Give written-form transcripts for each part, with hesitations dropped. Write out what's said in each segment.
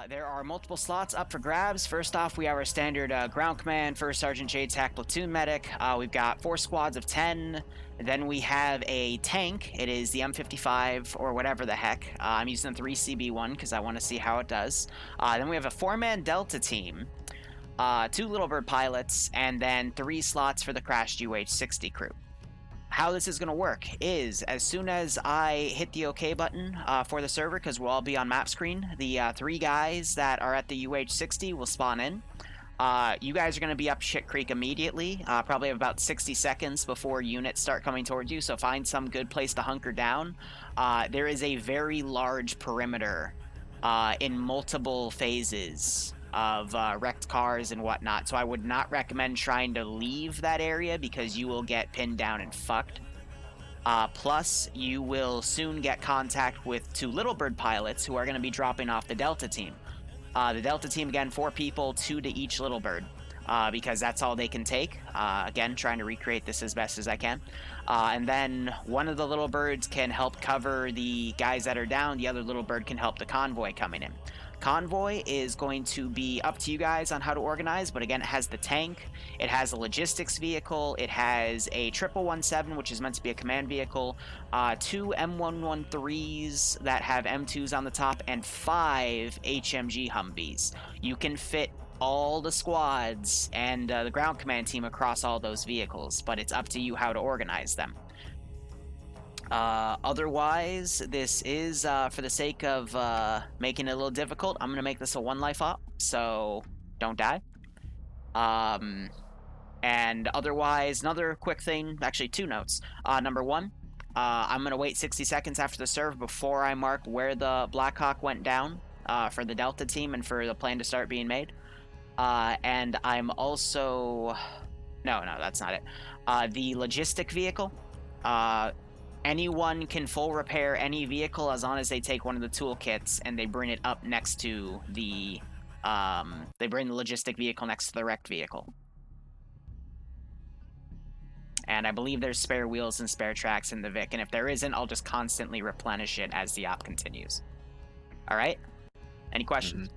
There are multiple slots up for grabs. First off, we have our standard ground command, First Sergeant JTAC platoon medic. We've got 4 squads of 10. Then we have a tank. It is the M55 or whatever the heck. I'm using the 3CB1 because I want to see how it does. Then we have a 4-man Delta team, 2 Little Bird pilots, and then 3 slots for the crashed UH-60 crew. How this is going to work is, as soon as I hit the OK button for the server, because we'll all be on map screen, the 3 guys that are at the UH-60 will spawn in. You guys are going to be up shit creek immediately, probably about 60 seconds before units start coming towards you, so find some good place to hunker down. There is a very large perimeter in multiple phases of wrecked cars and whatnot, so I would not recommend trying to leave that area because you will get pinned down and fucked. Plus, you will soon get contact with 2 Little Bird pilots who are going to be dropping off the Delta team. The Delta team, again, 4 people, 2 to each Little Bird, because that's all they can take. Again, trying to recreate this as best as I can. And then one of the Little Birds can help cover the guys that are down. The other Little Bird can help the convoy coming in. Convoy is going to be up to you guys on how to organize, but again, it has the tank, it has a logistics vehicle, it has a 117, which is meant to be a command vehicle, 2 M113s that have M2s on the top, and 5 HMG Humvees. You can fit all the squads and the ground command team across all those vehicles, but it's up to you how to organize them. Otherwise, this is, for the sake of making it a little difficult, I'm going to make this a 1 life op, so don't die. And otherwise, another quick thing, actually 2 notes. Number 1, I'm going to wait 60 seconds after the serve before I mark where the Blackhawk went down for the Delta team and for the plan to start being made. And I'm also... No, that's not it. The logistic vehicle. Anyone can full repair any vehicle as long as they take one of the toolkits and they bring it up next to the... they bring the logistic vehicle next to the wrecked vehicle. And I believe there's spare wheels and spare tracks in the Vic, and if there isn't, I'll just constantly replenish it as the op continues. Alright? Any questions?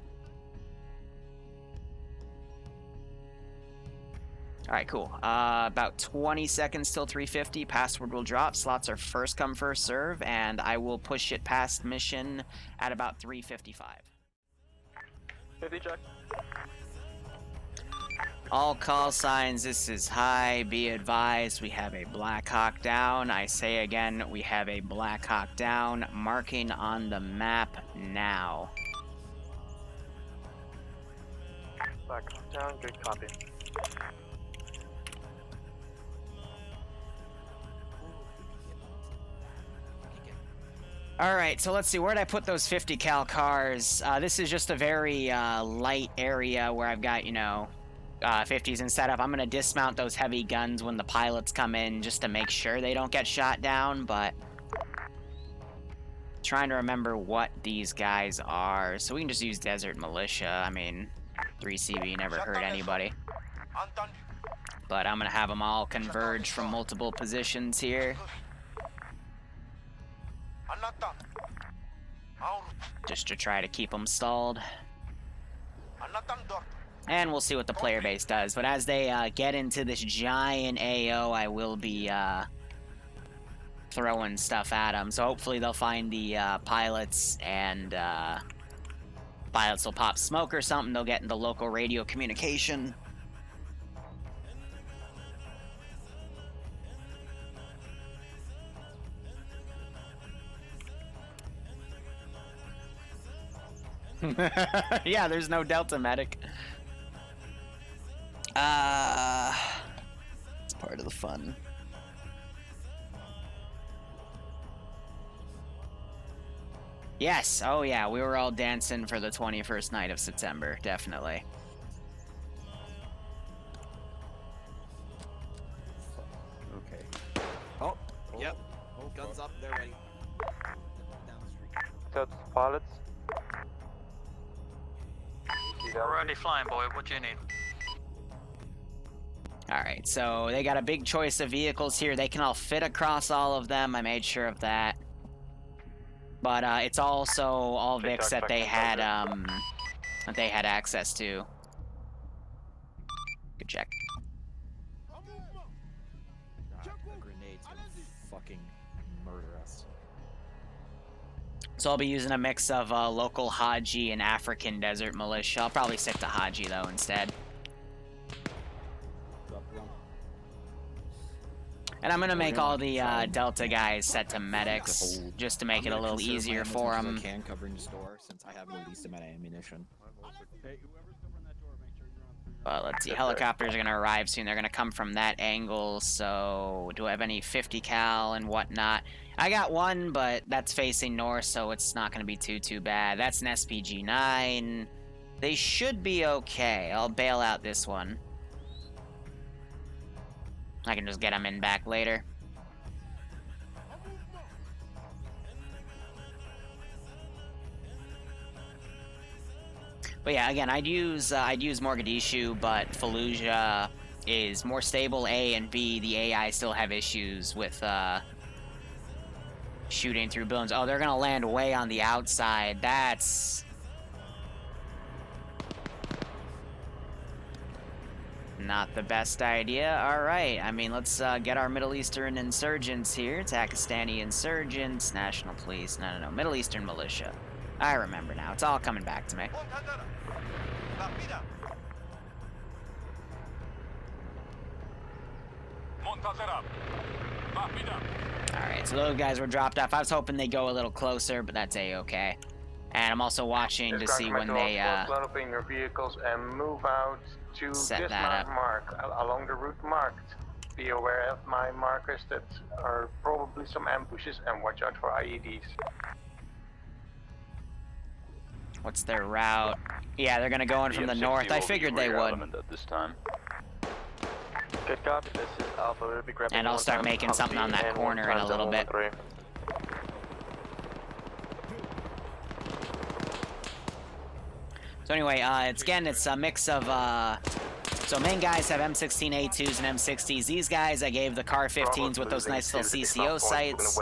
Alright, cool. About 20 seconds till 350. Password will drop. Slots are first come, first serve, and I will push it past mission at about 3:55. 50 check. All call signs, this is high. Be advised, we have a Blackhawk down. I say again, we have a Blackhawk down. Marking on the map now. Blackhawk down, good copy. Alright, so let's see, where'd I put those 50 cal cars? This is just a very light area where I've got, you know, 50s and set up. I'm going to dismount those heavy guns when the pilots come in just to make sure they don't get shot down, but... trying to remember what these guys are. So we can just use Desert Militia. I mean, 3CB never hurt anybody. But I'm going to have them all converge from multiple positions here. Just to try to keep them stalled. And we'll see what the player base does. But as they get into this giant AO, I will be throwing stuff at them. So hopefully they'll find the pilots, and pilots will pop smoke or something. They'll get into local radio communication. Yeah, there's no Delta medic. It's part of the fun. Yes, oh yeah, we were all dancing for the 21st night of September, definitely. Okay. Oh, yep. Guns up, they're ready. Down the street. That's pilots. We're already flying, boy. What do you need? Alright, so they got a big choice of vehicles here. They can all fit across all of them. I made sure of that. But it's also all Vics that they had that they had access to. Good check. God, a grenade's gonna fucking murder us. So I'll be using a mix of local Haji and African desert militia. I'll probably stick to Haji though instead. And I'm gonna make all the Delta guys set to medics, just to make it a little easier for them. I can covering this door since I have the least amount of ammunition. Let's see, helicopters are gonna arrive soon. They're gonna come from that angle. So, do I have any 50 cal and whatnot? I got one, but that's facing north, so it's not gonna be too bad. That's an SPG-9. They should be okay. I'll bail out this one. I can just get them in back later. But yeah, again, I'd use Mogadishu, but Fallujah is more stable. A and B, the AI still have issues with shooting through buildings. Oh, they're gonna land way on the outside. That's not the best idea. All right, I mean, let's get our Middle Eastern insurgents here. Pakistani insurgents, National Police. No, Middle Eastern militia. I remember now. It's all coming back to me. Alright, so those guys were dropped off. I was hoping they'd go a little closer, but that's A-okay. And I'm also watching to see when they load up in your vehicles and move out to set this that up. mark along the route marked. Be aware of my markers that are probably some ambushes and watch out for IEDs. What's their route? Yeah, they're gonna go in from the north. I figured they would. At this time. Good copy. This is Alpha. We'll be grabbing And I'll start making something on that corner in a little bit. So anyway, it's a mix of, so main guys have M16A2s and M60s. These guys I gave the Car 15s with those nice little CCO sights.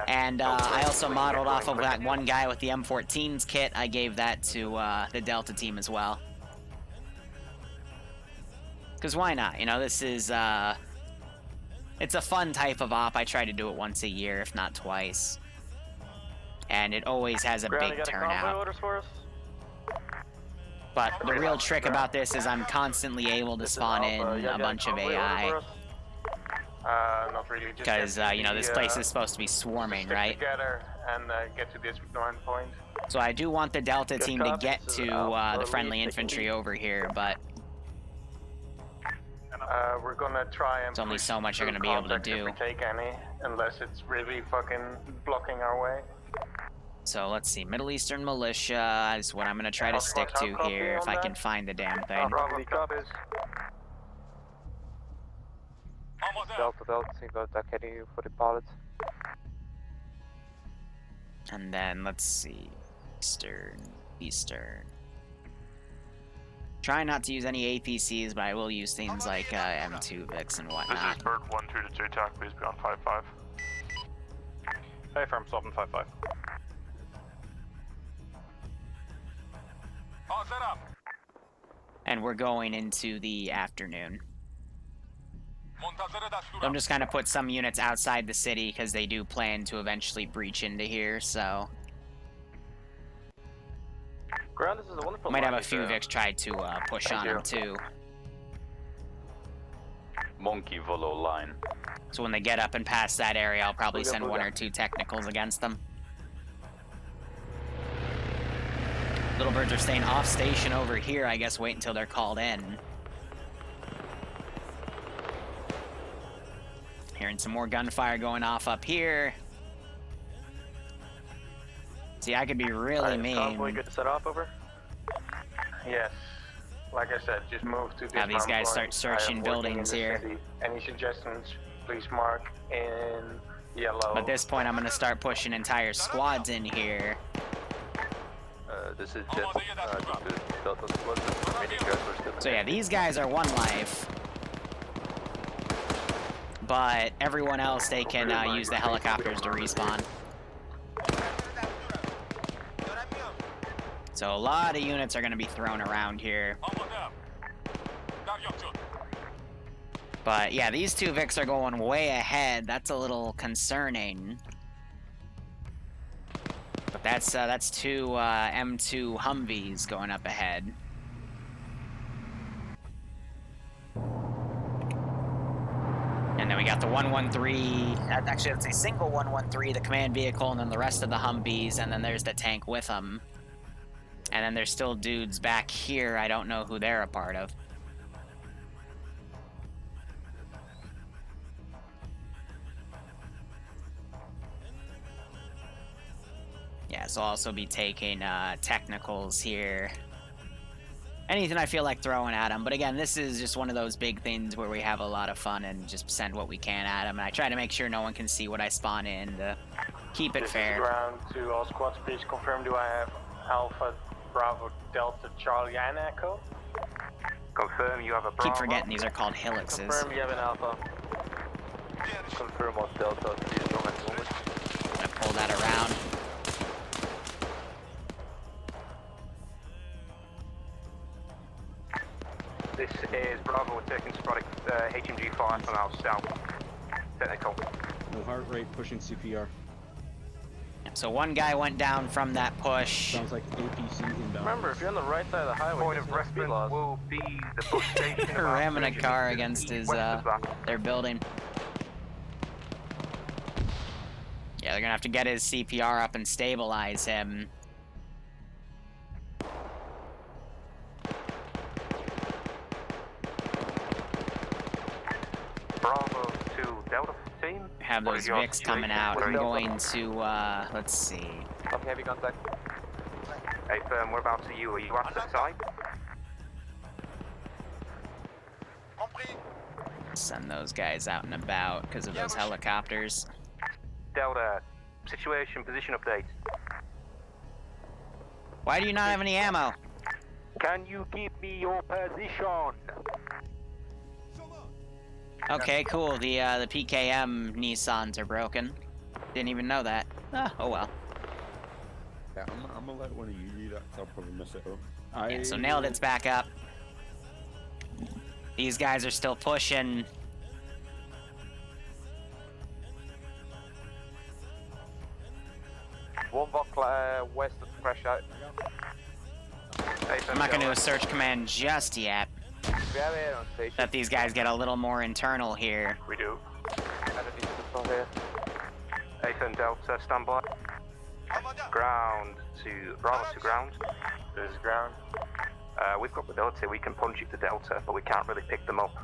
And I also modeled off of that one guy with the M14s kit. I gave that to the Delta team as well. Because why not? You know, this is, it's a fun type of op. I try to do it once a year, if not twice. And it always has a big turnout. But the real trick about this is I'm constantly able to spawn in a bunch of AI. Not really. Because, you know, this place is supposed to be swarming, right? Together and get to this north point. So I do want the Delta team to get to the friendly infantry over here, but we're gonna try and there's only so much you're gonna be able to do. If we take any, unless it's really fucking blocking our way. So let's see, Middle Eastern militia is what I'm gonna try to stick to here if I can find the damn thing. Delta, single attack heading you for the pilot. And then let's see, Eastern. Try not to use any APCs, but I will use things like M2 Vix and whatnot. This is Bird 132 attack, please be on 5-5. Hey, firm, stop on 5-5. All set up. And we're going into the afternoon. So I'm just kind of put some units outside the city because they do plan to eventually breach into here, so Ground, this is a wonderful might have a few Vix try to push on them too. Monkey Volo line. So when they get up and past that area, I'll probably send one or two technicals against them. Little birds are staying off station over here. I guess wait until they're called in. Hearing some more gunfire going off up here. See, I could be really mean. Convoy good to set off over? Yes. Like I said, just move to this. Have these guys start searching buildings here. City. Any suggestions, please mark in yellow. But at this point, I'm going to start pushing entire squads in here. This is Jet. Delta squad. So yeah, these guys are one life. But everyone else, they can use the helicopters to respawn. So a lot of units are going to be thrown around here. But yeah, these two Vics are going way ahead. That's a little concerning. But that's two M2 Humvees going up ahead. And then we got the 113. Actually, it's a single 113, the command vehicle, and then the rest of the Humvees, and then there's the tank with them. And then there's still dudes back here. I don't know who they're a part of. Yeah, so I'll also be taking technicals here. Anything I feel like throwing at them. But again, this is just one of those big things where we have a lot of fun and just send what we can at them. And I try to make sure no one can see what I spawn in to keep it fair. This is ground to all squads. Please confirm, do I have Alpha, Bravo, Delta, Charlie, and Echo? Confirm you have a Bravo. Keep forgetting these are called helices. Confirm you have an Alpha. Confirm all Delta. Please don't at the moment. Gonna pull that around. This is Bravo, we're taking sporadic HMG 5 from our south. Technical. No heart rate, pushing CPR. So one guy went down from that push. Sounds like APC inbound. Remember, if you're on the right side of the highway, Point of reference will be the bus station. They're ramming a car against his their building. Yeah, they're gonna have to get his CPR up and stabilize him. Bravo to Delta team. Have those Vics coming out. I'm going to let's see. Okay, heavy contact. Hey firm, whereabouts are you? Are you at the site? Send those guys out and about because of those helicopters. Delta, situation, position update. Why do you not have any ammo? Can you give me your position? Okay, cool. The PKM Nissans are broken. Didn't even know that. Oh well. Yeah, I'm gonna let one of you read that 'cause I'll probably miss it up. Yeah, so nailed it's back up. These guys are still pushing. One block west of the crash out. I'm not going to do a search command just yet. Let these guys get a little more internal here. We do. Ethan Delta, stand by. Ground to Bravo to ground. This is ground. We've got mobility, we can punch it to Delta, but we can't really pick them up.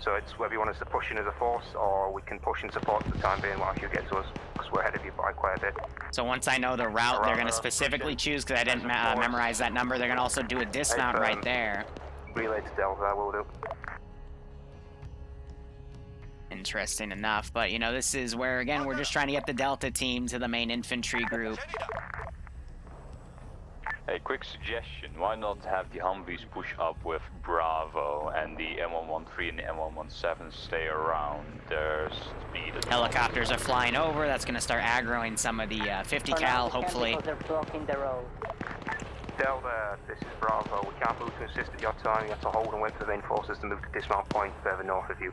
So it's whether you want us to push in as a force, or we can push in support for the time being while you get to us, because we're ahead of you by quite a bit. So once I know the route, they're going to specifically choose, because I didn't memorize that number, they're going to also do a dismount right there. Relay to Delta, I will do. Interesting enough, but you know, this is where, again, we're just trying to get the Delta team to the main infantry group. A quick suggestion, why not have the Humvees push up with Bravo and the M113 and the M117 stay around their speed? Helicopters are flying over, that's going to start aggroing some of the 50 cal, hopefully. They're blocking the road. Delta, this is Bravo, we can't move to assist at your time, you have to hold and wait for the main forces to move to dismount point further north of you.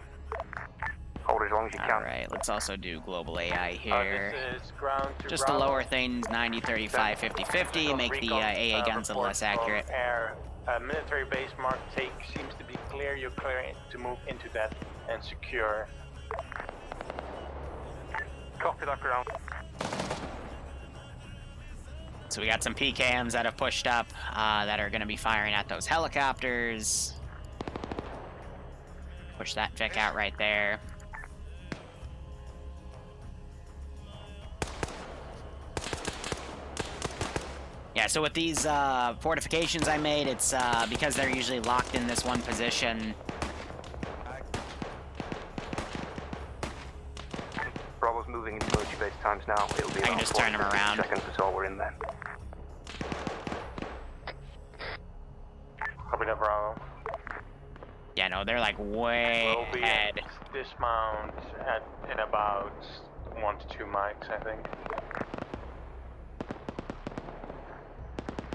Hold it as long as you can. Alright, let's also do global AI here. This is ground to Just to Bravo. lower things 90, 35, 50, 50, make the AA guns a little less accurate. Air. Military base mark take seems to be clear. You're clear to move into that and secure. Copy that ground. So we got some PKMs that have pushed up that are going to be firing at those helicopters. Push that Vic out right there. Yeah, so with these fortifications I made, it's because they're usually locked in this one position. Bravo's moving into military base times now. It'll be I can just turn them around. Seconds until we're in there. Copy that, Bravo. Yeah, no, they're like way We'll be ahead. at dismount in about 1 to 2 mics, I think.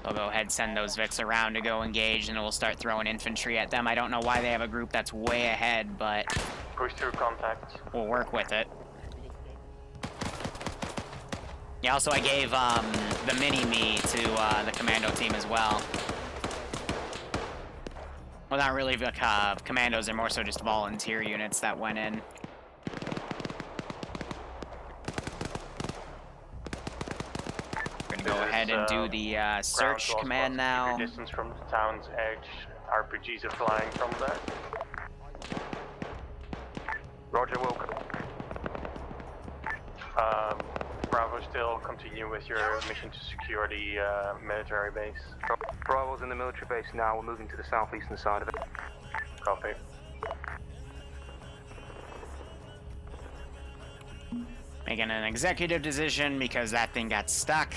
They'll go ahead, send those Vics around to go engage, and we'll start throwing infantry at them. I don't know why they have a group that's way ahead, but Push through contact. we'll work with it. Yeah, also I gave the mini-me to the commando team as well. Well, not really commandos, they're more so just volunteer units that went in. We're gonna go ahead and do the search command now. Keep your distance from the town's edge. RPGs are flying from there. Roger, welcome. Bravo, still continue with your mission to secure the military base. Bravo's in the military base now. We're moving to the southeastern side of it. Copy. Making an executive decision because that thing got stuck.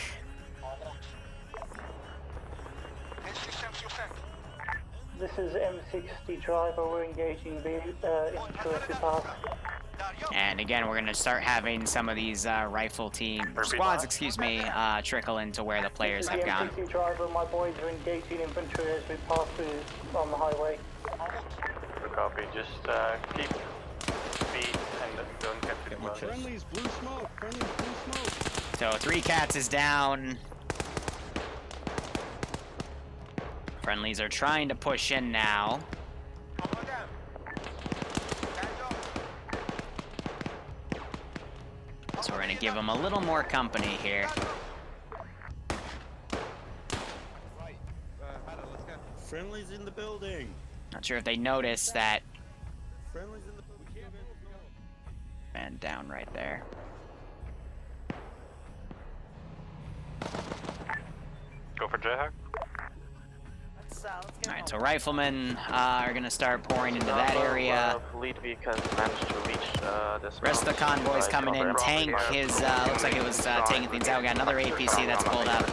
This is M60 driver. We're engaging the infantry path. And again, we're gonna start having some of these rifle team squads, excuse me, trickle into where the players have gone. This is the M60 driver. My boys are engaging infantry as we pass through on the highway. Copy. Just keep speed and don't get too close. Friendly's blue smoke. Friendly's blue smoke. So 3 cats is down. Friendlies are trying to push in now. So we're gonna give them a little more company here. Friendly's in the building. Not sure if they noticed that. Friendly's in the building. Man, down right there. Go for Jayhawk. Alright, so riflemen are gonna start pouring into that area. Lead vehicle managed to reach this. Rest of the convoy's coming in. Tank is, looks like it was taking things out. We got another APC that's pulled up.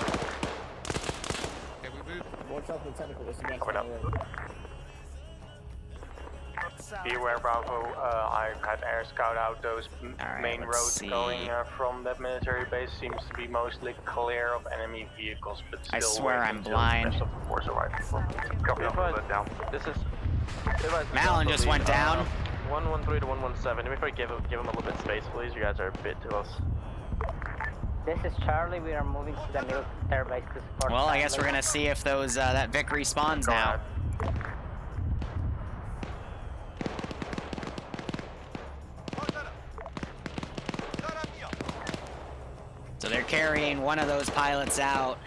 Okay, we move. Watch out for the tentacle. This is against Coming up. Be aware, Bravo. I had air scout out those Alright, main let's roads see. going from that military base. Seems to be mostly clear of enemy vehicles, but still I swear waiting I'm until blind. the rest of the force arrives. Copy, I'm down. This is. Malin just went down. 113 to 117. Let me give him a little bit of space, please. You guys are a bit close. This is Charlie. We are moving to the military base to support. Well, I guess we're gonna see if those that Vic respawns Go now. ahead. So they're carrying one of those pilots out.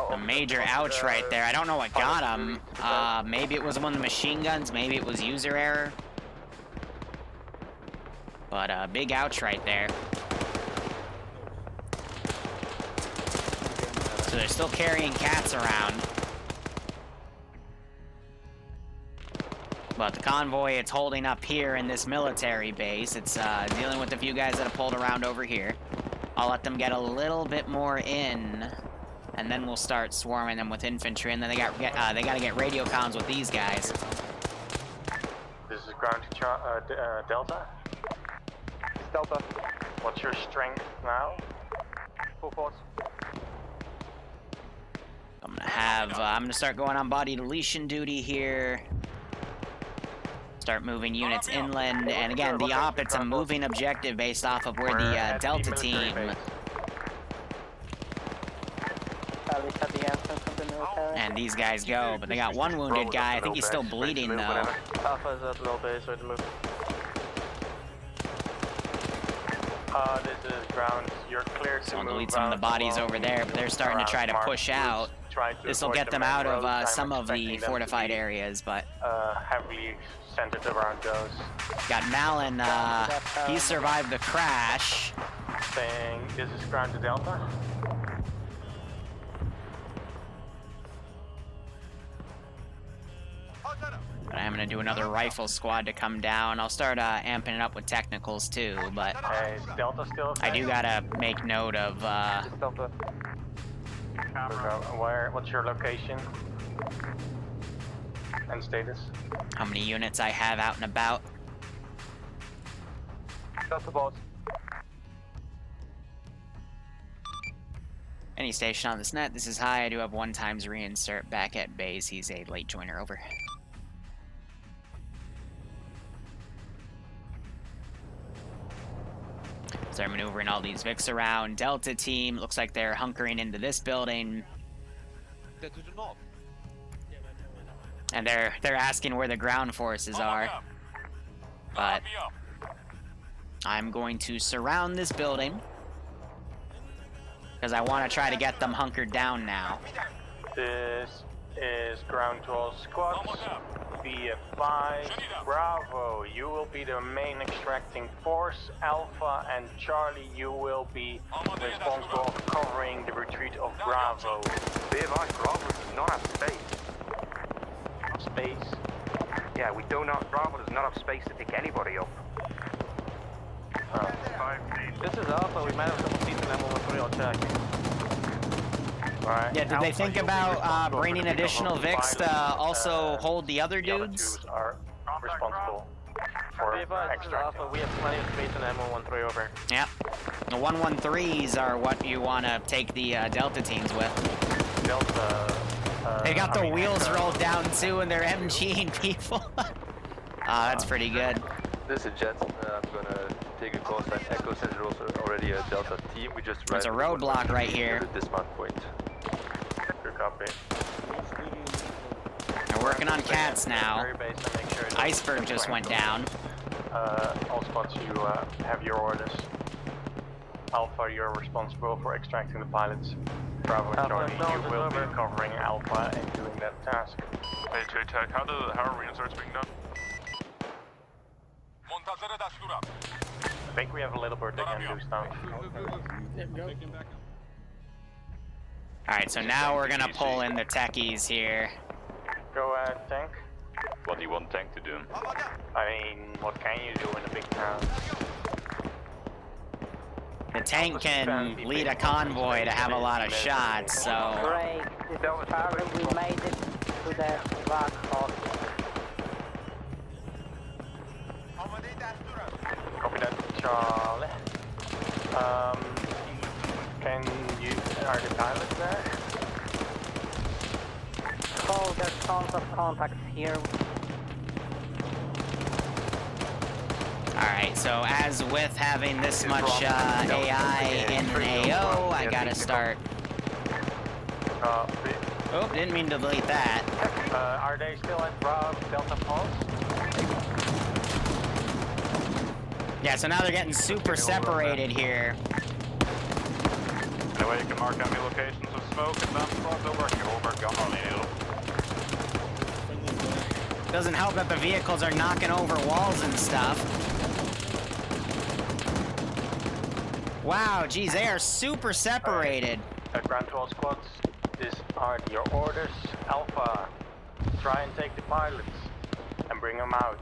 A major ouch right there. I don't know what got him. Maybe it was one of the machine guns. Maybe it was user error. But big ouch right there. So they're still carrying cats around. But the convoy, it's holding up here in this military base. It's dealing with a few guys that have pulled around over here. I'll let them get a little bit more in, and then we'll start swarming them with infantry. And then they got to get radio comms with these guys. This is ground to Delta. Delta. What's your strength now? Full force. I'm gonna start going on body deletion duty here. Start moving units inland, and again, the op, it's a moving objective based off of where the Delta team. And these guys go, but they got one wounded guy. I think he's still bleeding though. Alpha is at low base, ready to move. This is ground. You're clear to So I'll move delete some of the bodies along over there, but they're starting to try to push out. This will get them out of some of the fortified areas, but heavily centered around those. got Malin. He survived the crash. Saying this is ground to Delta. But I'm gonna do another rifle squad to come down. I'll start amping it up with technicals too, but Is Delta still? I do gotta make note of Delta. What's your location and status? how many units I have out and about. Delta boss. Any station on this net, this is high. I do have 1 times reinsert back at base. He's a late joiner, over. So they're maneuvering all these Vics around. Delta team, looks like they're hunkering into this building. They do not. And they're asking where the ground forces are. But I'm going to surround this building because I want to try to get them hunkered down now. This is ground to all squads. Be advised, Bravo, you will be the main extracting force. Alpha and Charlie, you will be responsible for covering the retreat of Bravo. Be advised, Bravo does not have space. Space? Yeah, Bravo does not have space to pick anybody up. This is Alpha. We might have a couple seats in M113. I'll check. Right. Yeah, did they think about bringing additional Vics to also hold the other The other dudes? twos are responsible for Be advised, this is extracting. Alpha. We have plenty of space in M113 over. Yep. The 113s are what you want to take the Delta teams with. Delta. They got the wheels Echo. rolled down too, and they're MGing people. That's pretty good. This is Jensen. I'm gonna take a call sign Echo since there's also already a Delta team. We just There's a roadblock right here. at the dismount point. Good copy. They're working on cats now. Very base and make sure it Iceberg just went down. All spots, you have your orders. Alpha, you're responsible for extracting the pilots. Bravo and Charlie, you will be covering Alpha and doing that task. Hey, JTAC, how are reinserts being done? I think we have a little bird that can do stuff. Alright, so now we're gonna pull in the techies here. Go ahead, tank. What do you want tank to do? I mean, what can you do in a big town? The tank can lead a convoy to have a lot of shots, so... Great, this is Charlie, we made it to the rock hole. Copy that, Charlie. Are the pilots there? Oh, there's tons of contacts here. Alright, so as with having this much AI in an AO, I gotta start... Oh, didn't mean to delete that. Are they still at Delta Pulse? Yeah, so now they're getting super separated here. Anyway, you can mark enemy locations with smoke and then cross over. Over, gun on needle. Doesn't help that the vehicles are knocking over walls and stuff. Wow, geez, they are super separated. Ground 12 squads, these are your orders. Alpha, try and take the pilots and bring them out.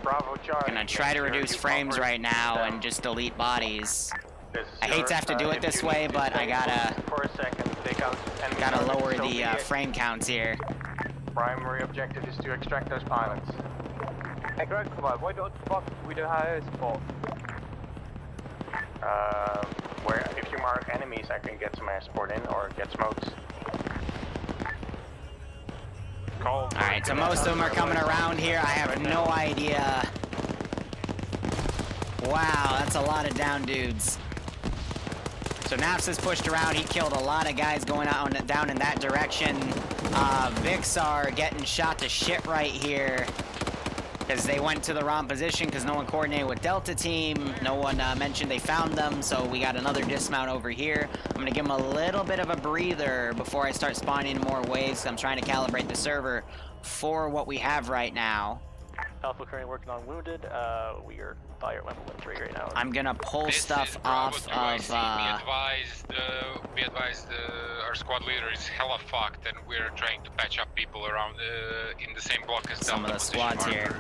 Bravo, Charlie. Gonna try to reduce frames right now and just delete bodies. I hate to have to do it this way, but I gotta... For a second, take out enemy Gotta targets, lower so be the it. frame counts here. Primary objective is to extract those pilots. Hey, Greg, come on. Why don't we do high support? Where if you mark enemies, I can get some air support in or get smokes. Alright, so most of them are coming around here. I have no idea. Wow, that's a lot of down dudes. So Naps is pushed around. He killed a lot of guys going out down in that direction. Vics are getting shot to shit right here because they went to the wrong position because no one coordinated with Delta team. No one mentioned they found them, so we got another dismount over here. I'm going to give them a little bit of a breather before I start spawning more waves. I'm trying to calibrate the server for what we have right now. Alpha currently working on wounded. We are fire level 3 right now. I'm gonna pull stuff off of. Be advised, our squad leader is hella fucked, and we're trying to patch up people around in the same block as some of the squads here.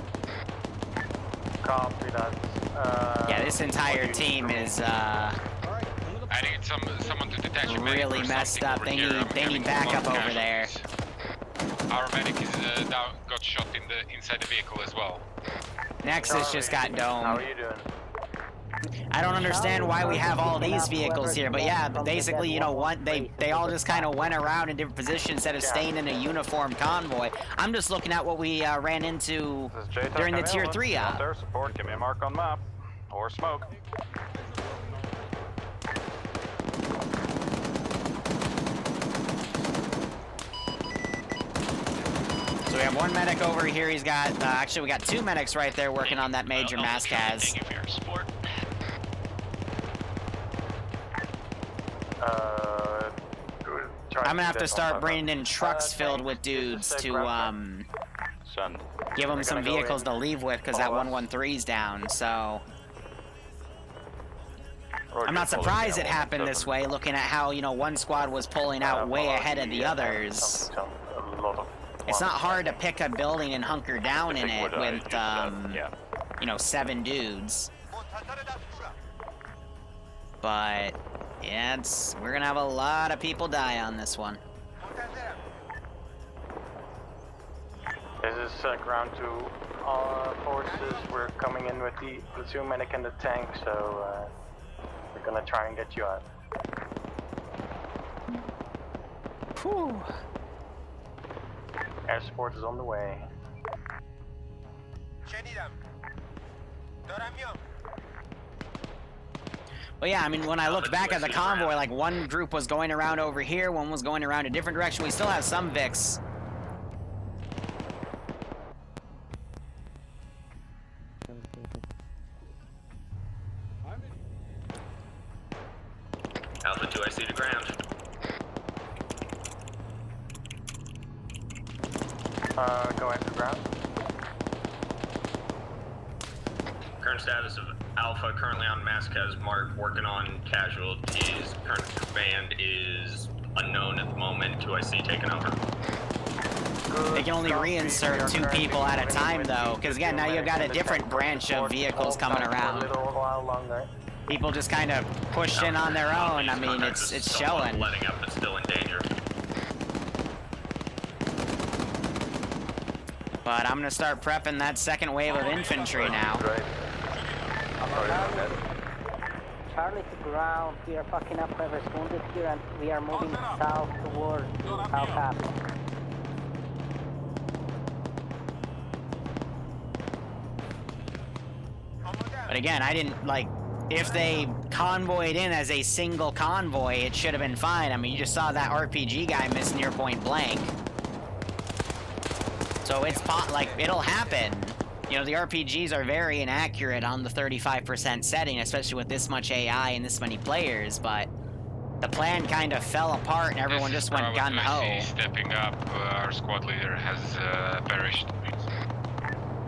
Copy that. Yeah, this entire team is I need someone to detach a medic really or messed something up. over They here. I'm need having a lot backup of over there. casualties. Our medic is got shot inside the vehicle as well. Nexus just got How domed. are you doing? I don't understand why we have all these vehicles here, but yeah, basically, you know, they all just kind of went around in different positions instead of staying in a uniform convoy. I'm just looking at what we ran into during the Tier 3 op. Their support, give me a mark on map, or smoke. So we have one medic over here. He's got, actually we got two medics right there working on that major mass cas. Thank you for your support. I'm gonna have to start bringing in trucks filled with dudes to, give them some vehicles to leave with, because that 113's down, so... I'm not surprised it happened this way, looking at how, you know, one squad was pulling out way ahead of the others. It's not hard to pick a building and hunker down in it with, you know, 7 dudes. But, yeah, we're gonna have a lot of people die on this one. This is ground to all forces. We're coming in with the platoon medic and the tank, so we're gonna try and get you out. Whew. Air support is on the way. Well, yeah, I mean, when I looked back at the convoy, like, one group was going around over here, one was going around a different direction. We still have some Vics. Alpha 2, I see the ground. Go after ground. Current status of Alpha, currently on Mascaz mark, working on casualties. Current command is unknown at the moment. 2IC taking over. They can only reinsert 2 people at a time, though, because again, now you've got a different branch of vehicles coming around. People just kind of push in on their own. I mean, it's showing. Letting up, but still in danger. But I'm gonna start prepping that second wave of infantry now. Charlie to ground. We are fucking up whoever's wounded here, and we are moving south towards South Pass. But again, I didn't, like, if they convoyed in as a single convoy, it should have been fine. I mean, you just saw that RPG guy miss near point blank. So it's, like, it'll happen. You know, the RPGs are very inaccurate on the 35% setting, especially with this much AI and this many players, but the plan kind of fell apart and everyone just went gun-ho. Stepping up, our squad leader has perished.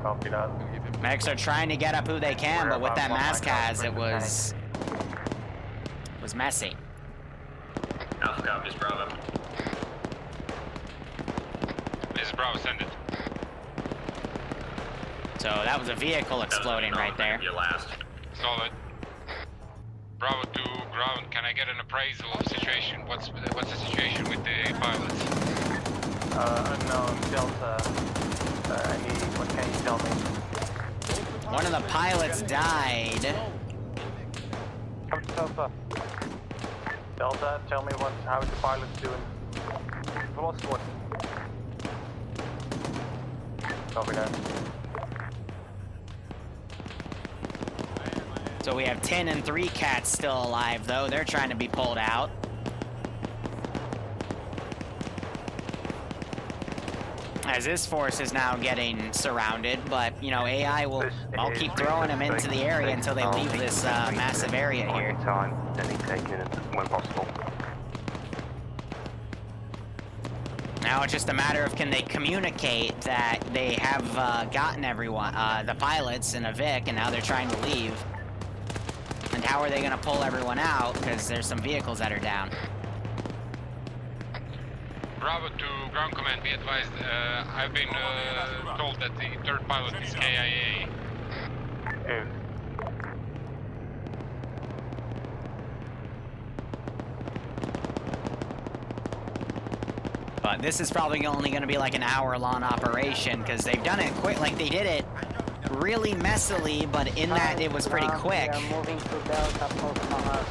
Copy that. Medics are trying to get up who they can, but with that Mascaz, it was messy. Alpha copies, Bravo. This is Bravo, send it. So that was a vehicle exploding right there. Your last. Solid. Bravo to ground. Can I get an appraisal of the situation? What's the situation with the pilots? Unknown Delta. What can you tell me? One of the pilots died. Come to Delta. Delta, tell me how is the pilot doing? Lost one. Copy that. So we have 10 and 3 cats still alive, though. They're trying to be pulled out. As this force is now getting surrounded, but, you know, I'll keep throwing them into the area until they leave this massive area here. Time, any taking it when possible. Now it's just a matter of can they communicate that they have gotten everyone, the pilots and a Vic, and now they're trying to leave. And how are they going to pull everyone out? Because there's some vehicles that are down. Bravo to ground command, be advised. I've been told that the third pilot is KIA. But this is probably only going to be like an hour-long operation because they've done it quick. Like they did it really messily, but in that it was pretty quick. We are moving to Delta Post Mars.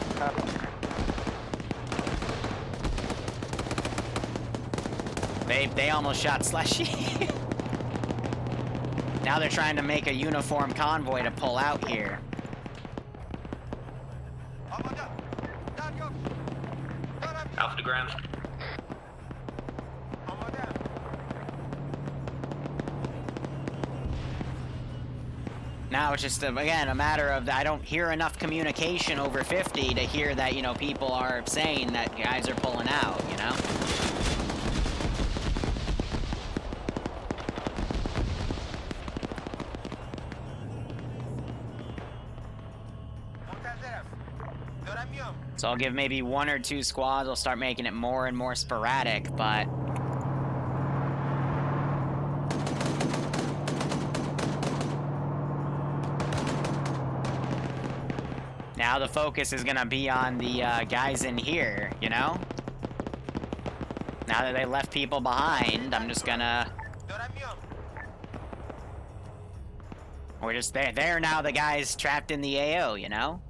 They almost shot Slushy. Now they're trying to make a uniform convoy to pull out here. Alpha to ground. Now it's just, again, a matter of, I don't hear enough communication over 50 to hear that, you know, people are saying that guys are pulling out, you know? So I'll give maybe 1 or 2 squads, I'll start making it more and more sporadic, but... now the focus is gonna be on the guys in here, you know? Now that they left people behind, I'm just gonna... we're just there. They're now the guys trapped in the AO, you know?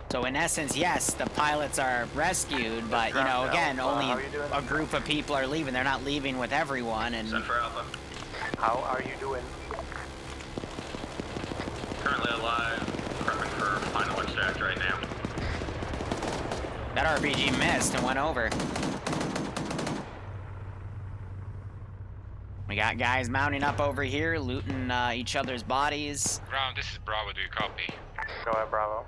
So in essence, yes, the pilots are rescued, but, you know, again, only a group of people are leaving. They're not leaving with everyone, and... Send for Alpha. How are you doing? Currently alive, prepping for final extract right now. that RPG missed and went over. We got guys mounting up over here, looting each other's bodies. Ground, this is Bravo, do you copy? Go ahead, Bravo.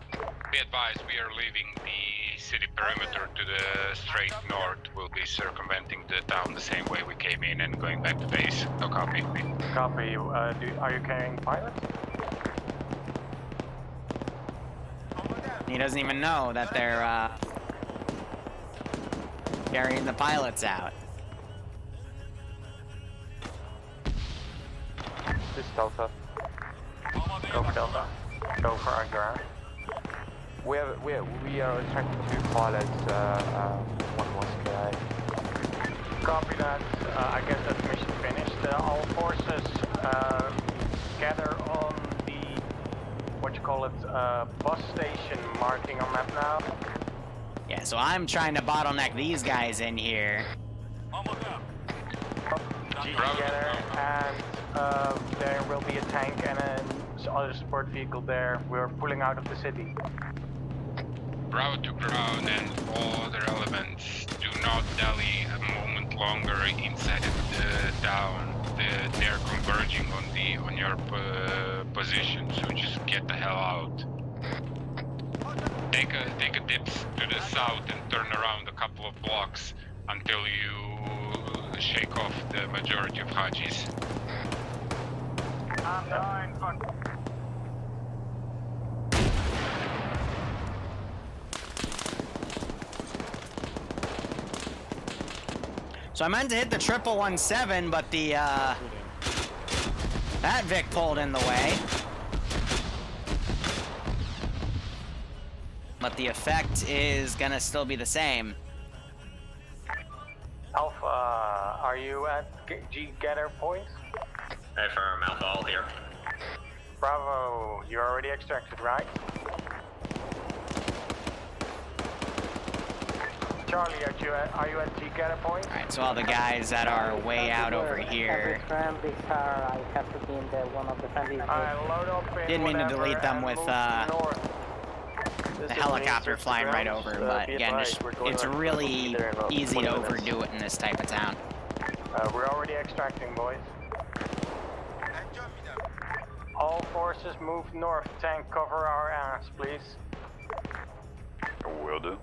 Be advised, we are leaving the city perimeter to the straight north. We'll be circumventing the town the same way we came in and going back to base. No copy. Copy. Are you carrying pilots? He doesn't even know that they're carrying the pilots out. This is Delta. Go for Delta. Go for our ground. We are attracting 2 pilots. One was KI. Copy that. I guess that's mission finished. All forces gather on the bus station marking on map now. Yeah, so I'm trying to bottleneck these guys in here. Together, and there will be a tank and other support vehicle there. We're pulling out of the city. Bravo to ground and all other elements, do not dally a moment longer inside the town. They're converging on your position, so just get the hell out. Take a dip to the south and turn around a couple of blocks until you shake off the majority of Hajis. So I meant to hit the 117, but the that Vic pulled in the way. But the effect is gonna still be the same. Alpha, are you at G gather points? Affirm, Alpha, all here. Bravo, you already extracted, right? Charlie, are you at G gather point? Alright, so all the guys that are way out over here. Friendly car, I have to be in the one of the friendly. Load up in Didn't mean to delete them with the helicopter flying right over, but again, it's really easy to overdo it in this type of town. We're already extracting, boys. All forces move north. Tank, cover our ass, please. Will do.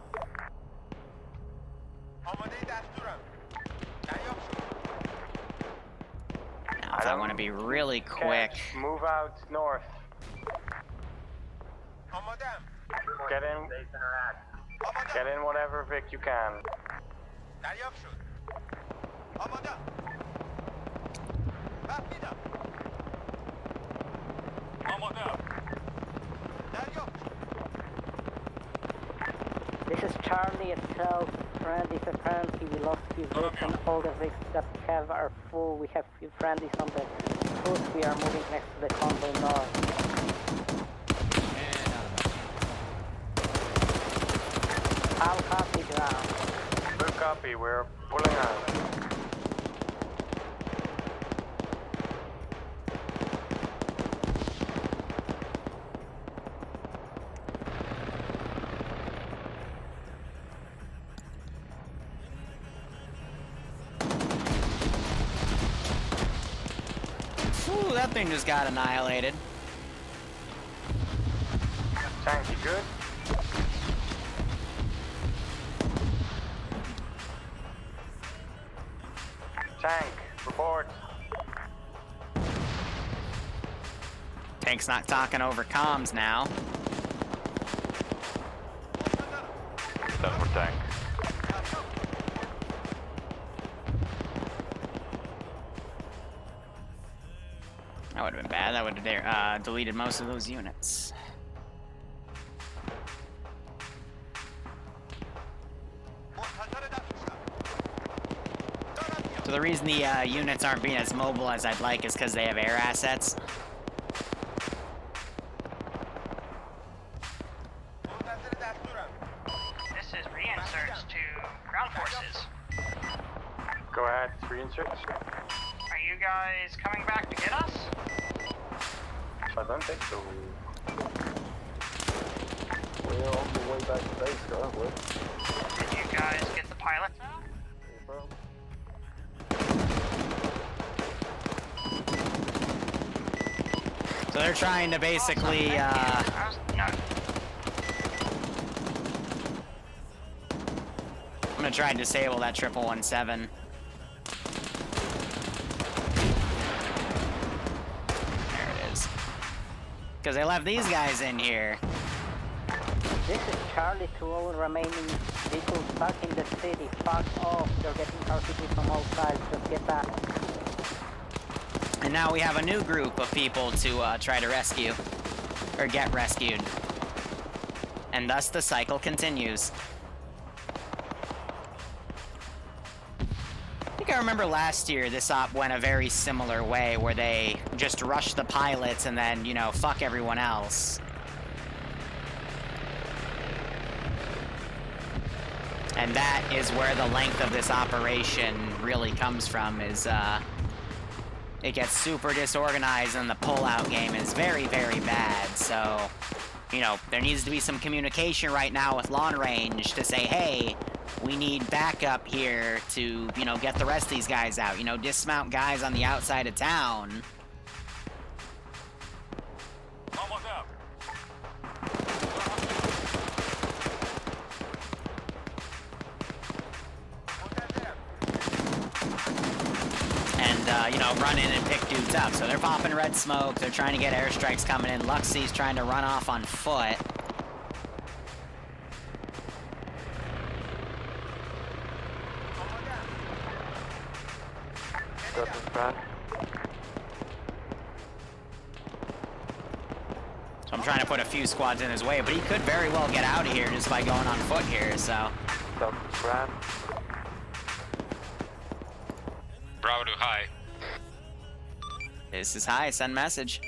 Now, if I want to be really quick. Move out north. Get in. Get in whatever Vic you can. This is Charlie itself. Friendlies, apparently we lost few Vicks and all the Vicks that we have are full. We have few friendlies on the foot. We are moving next to the convoy north. I'll copy ground. Good copy, we're pulling out. Ooh, that thing just got annihilated. Tank, you good? Tank, report. Tank's not talking over comms now. Done for tank. That would have been bad. That would have deleted most of those units. So the reason the units aren't being as mobile as I'd like is because they have air assets. This is reinserts to ground forces. Go ahead, reinserts. Are you guys coming back to get us? I don't think so. We're on the way back to base, aren't we? Did you guys get the pilots out? Hey, bro. So they're trying to basically, No. I'm gonna try and disable that 1117. There it is. Because they left these guys in here. This is Charlie to all remaining vehicles back in the city. Fuck off. They're getting RPGs from all sides. Just get back. And now we have a new group of people to try to rescue. Or get rescued. And thus the cycle continues. I think I remember last year this op went a very similar way where they just rushed the pilots and then, you know, fuck everyone else. And that is where the length of this operation really comes from, is it gets super disorganized and the pull-out game is very, very bad. So, you know, there needs to be some communication right now with long range to say, hey, we need backup here to, you know, get the rest of these guys out. You know, dismount guys on the outside of town. Almost up. And, you know, run in and pick dudes up. So they're popping red smoke. They're trying to get airstrikes coming in. Luxie's trying to run off on foot. So I'm trying to put a few squads in his way, but he could very well get out of here just by going on foot here, so. Bravo to high. This is high, send message.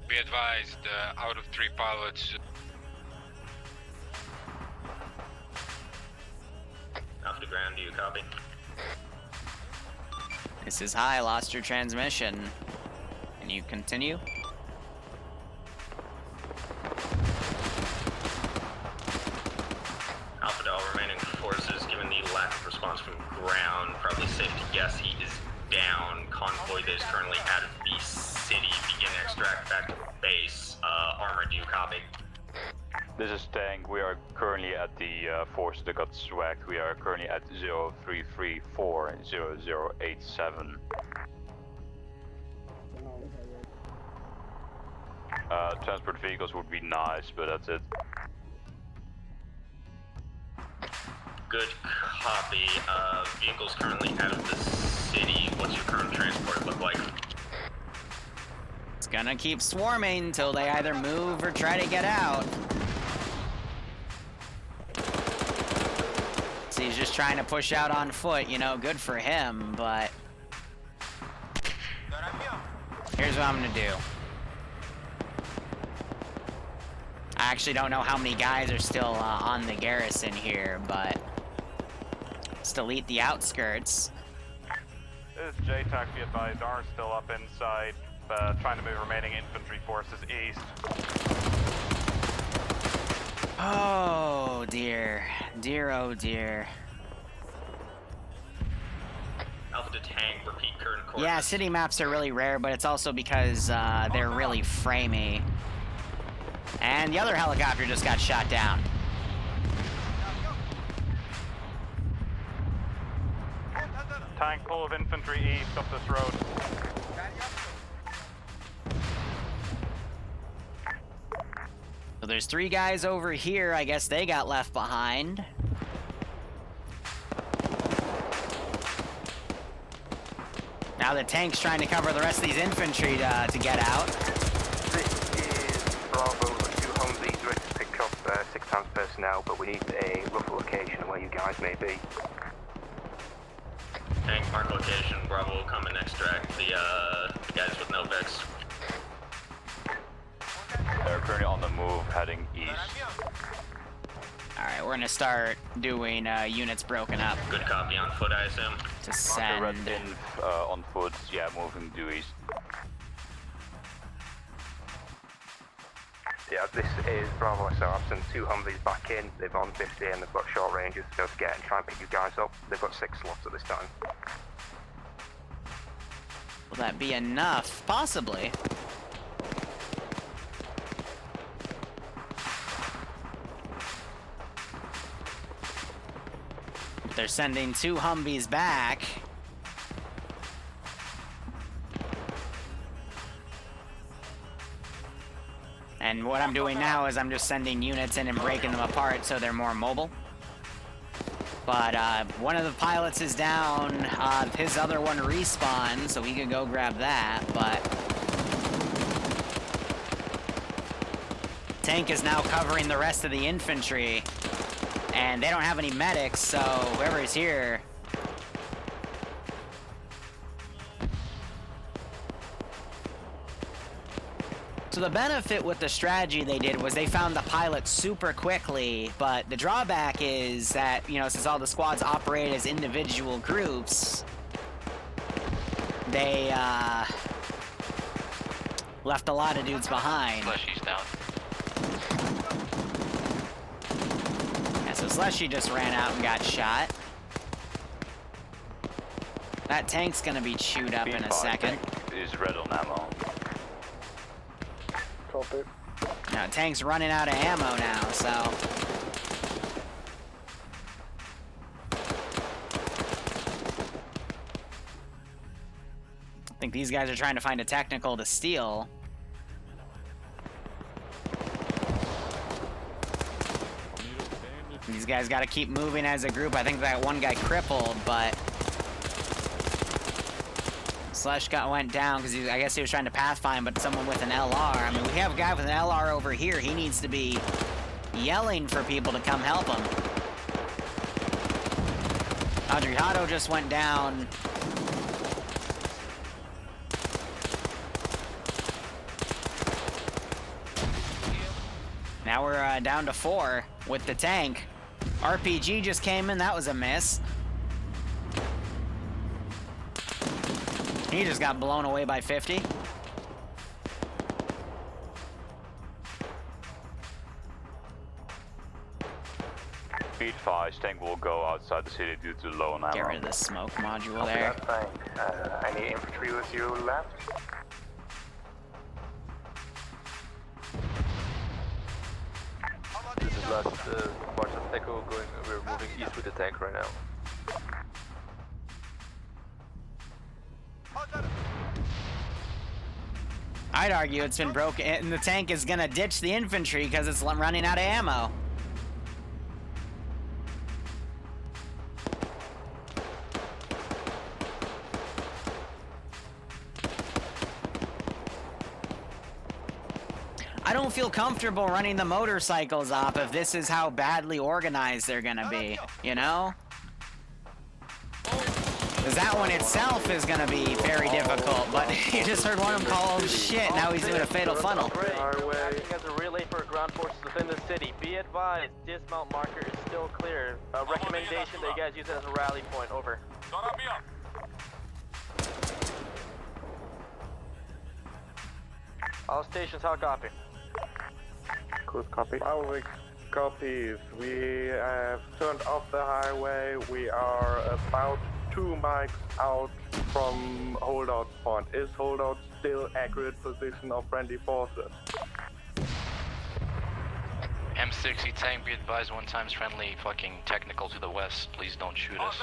Be advised, out of 3 pilots. Alpha to ground, do you copy? This is high, lost your transmission. Can you continue? Alpha to all remaining forces, given the lack of response from ground, probably safe to guess he is down. Convoy that is currently out of the city, begin extract back to base. Armor, do you copy? This is tank. We are currently at the force that got swagged. We are currently at 0334 and 0087. Transport vehicles would be nice, but that's it. Good copy. Vehicles currently out of the city. What's your current transport look like? It's gonna keep swarming until they either move or try to get out. just trying to push out on foot, you know, good for him, but... Here's what I'm gonna do. I actually don't know how many guys are still on the garrison here, but... Let's delete the outskirts. This is JTAC, be advised, are still up inside, trying to move remaining infantry forces east. Oh dear. Dear, oh dear. Alpha to tank, repeat current course. Yeah, city maps are really rare, but it's also because they're really framey. And the other helicopter just got shot down. Tank full of infantry east up this road. So there's 3 guys over here. I guess they got left behind. Now the tank's trying to cover the rest of these infantry to get out. This is Bravo, 2 Humvees ready to pick up 6 times personnel, but we need a rough location where you guys may be. Tank mark location, Bravo will come and extract the guys with no Vex. They're currently on the move, heading east. Alright, we're gonna start doing units broken up. Good copy on foot, I assume. To send. Red pin on foot, yeah, moving due east. Yeah, this is Bravo, so I've sent 2 Humvees back in. They've on 50 and they've got short ranges to go to get and try and pick you guys up. They've got 6 slots at this time. Will that be enough? Possibly. They're sending 2 Humvees back. And what I'm doing now is I'm just sending units in and breaking them apart so they're more mobile. But one of the pilots is down. His other one respawned, so we could go grab that, but... Tank is now covering the rest of the infantry. And they don't have any medics, so whoever's here... So the benefit with the strategy they did was they found the pilot super quickly, but the drawback is that, you know, since all the squads operate as individual groups, they, left a lot of dudes behind. Slushy's down. Yeah, so Slushy just ran out and got shot. That tank's gonna be chewed up in a second. Is red on ammo. Now, tank's running out of ammo now, so... I think these guys are trying to find a technical to steal. These guys gotta keep moving as a group. I think that one guy crippled, but... Slush went down because I guess he was trying to pathfind, but someone with an LR. I mean, we have a guy with an LR over here. He needs to be yelling for people to come help him. Adriano just went down. Now we're down to 4 with the tank. RPG just came in. That was a miss. He just got blown away by 50. Speed 5, tank will go outside the city due to low on ammo. Get rid of the smoke module there. Any infantry with you left? This is last March of Echo going, we're moving east with the tank right now. I'd argue it's been broken, and the tank is gonna ditch the infantry because it's running out of ammo. I don't feel comfortable running the motorcycles up if this is how badly organized they're gonna be, you know? Because that one itself is going to be very difficult, but you just heard one of them call, oh shit, now he's doing a fatal funnel. Acting as a relay for ground forces within the city. Be advised, dismount marker is still clear. A recommendation that you guys use it as a rally point. Over. All stations, how copy? Close copy. Our copies. We have turned off the highway. We are about 2 miles out from holdout point. Is holdout still accurate position of friendly forces? M60 tank, be advised, 1 times friendly, fucking technical to the west. Please don't shoot us.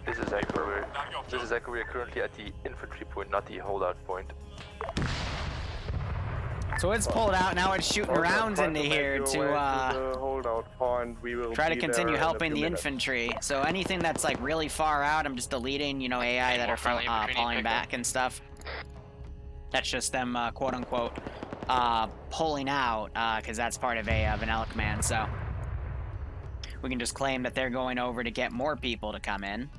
This is Echo. This is Echo. We are currently at the infantry point, not the holdout point. So it's pulled out, now it's shooting rounds into here to holdout point. We will try to continue helping the infantry. So anything that's like really far out, I'm just deleting, you know, AI that are falling back and stuff. That's just them, quote unquote, pulling out, because that's part of a vanilla command. So we can just claim that they're going over to get more people to come in.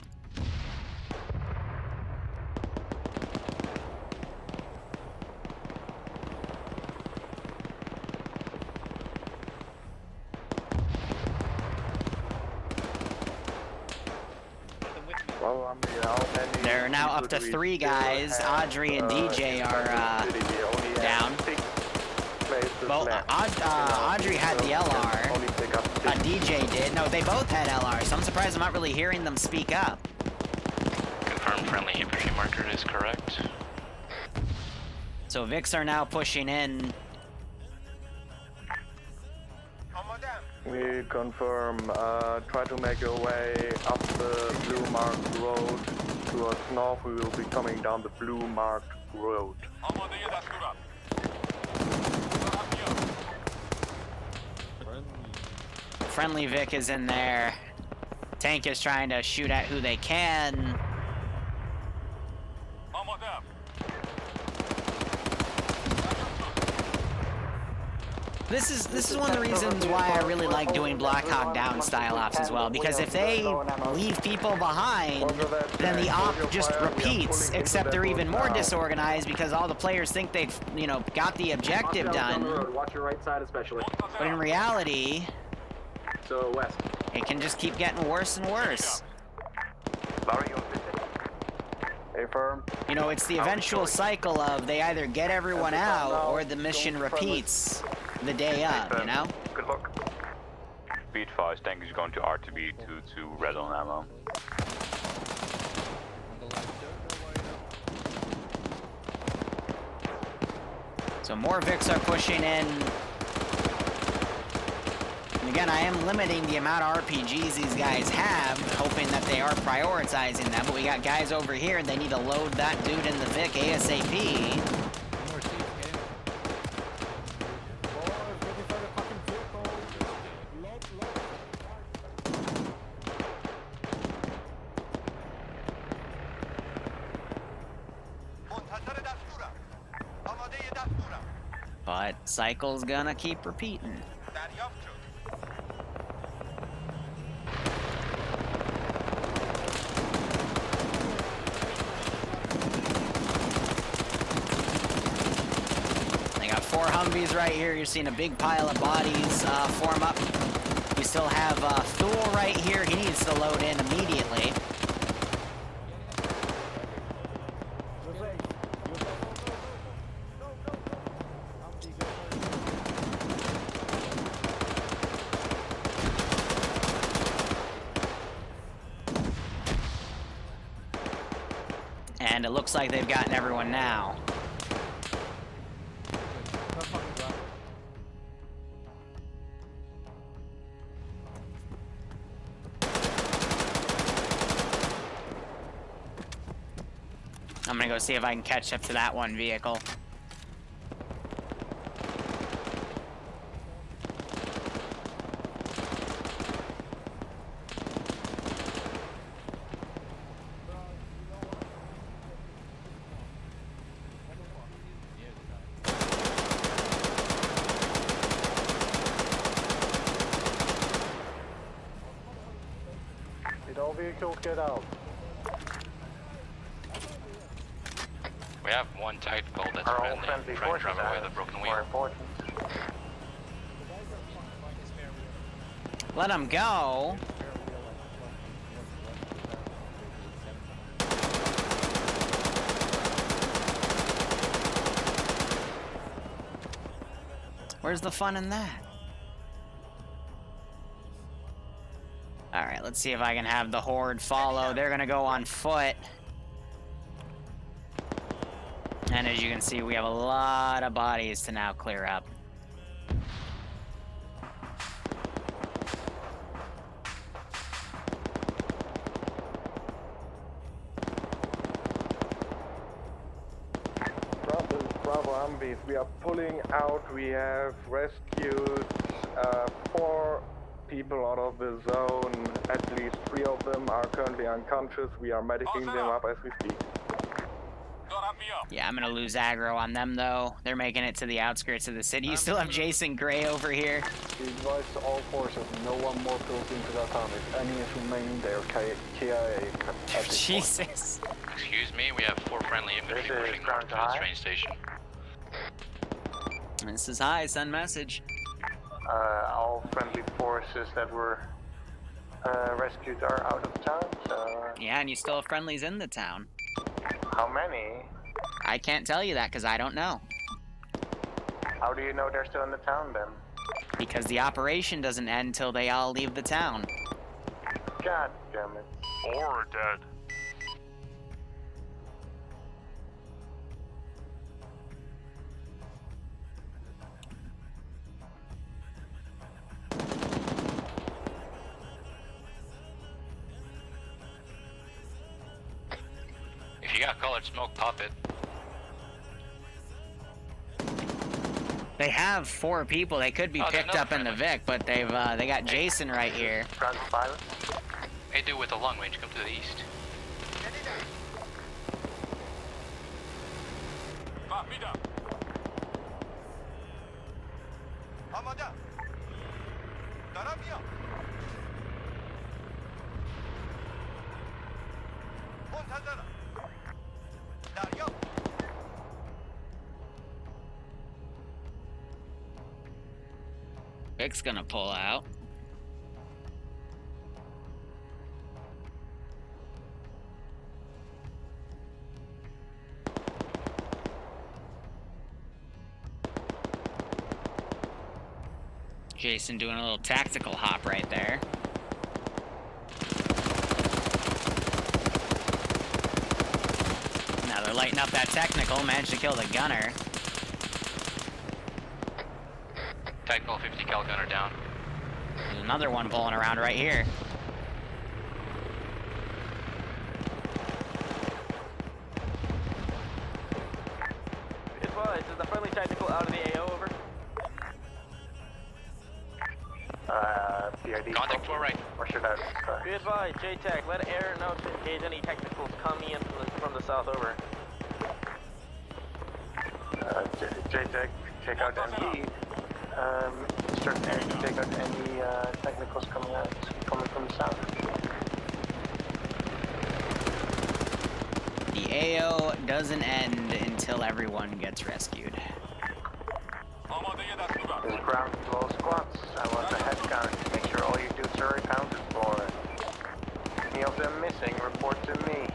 They're now up to 3 guys. Audrey and DJ are down. Well, Audrey had the LR. DJ did. No, they both had LR, so I'm surprised I'm not really hearing them speak up. Confirmed friendly infantry marker is correct. So Vics are now pushing in. We confirm, try to make your way up the blue marked road towards north. We will be coming down the blue marked road. Friendly Vic is in there. Tank is trying to shoot at who they can. This is one of the reasons why I really like doing Black Hawk Down style ops as well, because if they leave people behind, then the op just repeats, except they're even more disorganized because all the players think they've, you know, got the objective done. Watch your right side especially. But in reality, so west. It can just keep getting worse and worse. You know, it's the eventual cycle of they either get everyone out or the mission repeats the day up, you know? Good luck. Be advised, tank is going to RTB to red on ammo. So more Vics are pushing in. And again, I am limiting the amount of RPGs these guys have, hoping that they are prioritizing them, but we got guys over here and they need to load that dude in the Vic ASAP. But cycle's gonna keep repeating. They got 4 Humvees right here. You're seeing a big pile of bodies form up. We still have Thule right here. He needs to load in immediately. And it looks like they've gotten everyone now. I'm gonna go see if I can catch up to that one vehicle. Did all vehicles get out? We have one tactical that's Are all friendly. friendly Trying to forces drive away out? the broken More wheel. important. Let him go. Where's the fun in that? Alright, let's see if I can have the horde follow. They're gonna go on foot. And as you can see, we have a lot of bodies to now clear up. Bravo Humvees, we are pulling out. We have rescued 4 people out of the zone. At least 3 of them are currently unconscious. We are medicing them up as we speak. Yeah, I'm gonna lose aggro on them though. They're making it to the outskirts of the city. You still have Jason Gray over here. We advise to all forces, no one more goes into that town. If any is remaining there, KIA at this Jesus. Excuse me, we have 4 friendly infantry pushing north to the train station. This is high, send message. All friendly forces that were rescued are out of town, so... Yeah, and you still have friendlies in the town. How many? I can't tell you that because I don't know. How do you know they're still in the town then? Because the operation doesn't end till they all leave the town. God damn it. Or dead. If you got colored smoke, pop it. They have 4 people. They could be picked up in the Vic, but they've they got Jason right here. Hey, dude with the long range, come to the east. Vic's gonna pull out. Jason doing a little tactical hop right there. Now they're lighting up that technical, managed to kill the gunner. Tactical 50 cal gunner down. There's another one pulling around right here. Advise, is the friendly tactical out of the AO, over? PID. Contact to our right. Or should I? Be advised, JTAC, let air know to engage any technicals coming in from the south, over. JTAC, take out MD. Instruct air to take out any technicals coming from the south. The AO doesn't end until everyone gets rescued. There's ground control squads. I want a head count to make sure all your dudes are accounted for. Any of them missing, report to me.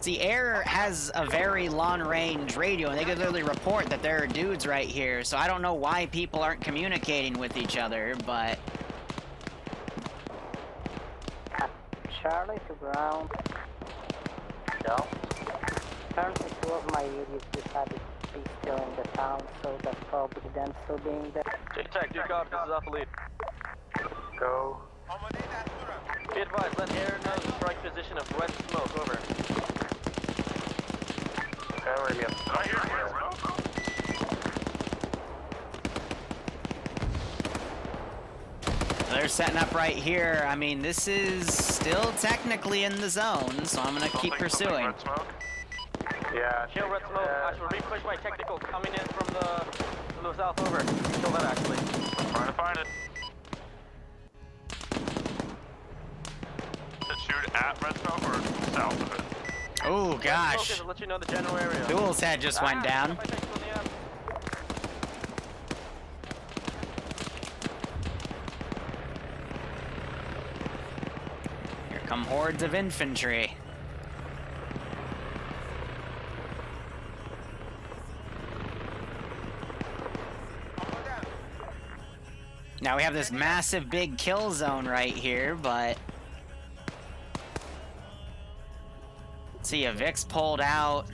See, Air has a very long-range radio, and they could literally report that there are dudes right here, so I don't know why people aren't communicating with each other, but... Charlie to ground. Yeah? Currently 2 of my units decided to be still in the town, so that's probably them still being there. JTAC, do copy, this is Alpha Lead. Go. Be advised, let air know the strike position of red smoke, over. They're setting up right here. I mean, this is still technically in the zone, so I'm gonna keep pursuing. Yeah. Kill red smoke. I should re-push my technical coming in from the south, over. Kill that, actually. Trying to find it. Shoot at red smoke or south of it? Oh gosh. Focus, I'll let you know the general area. Duel's head just went down. Here come hordes of infantry. Now we have this massive big kill zone right here, but... Let's see, a Vic's pulled out.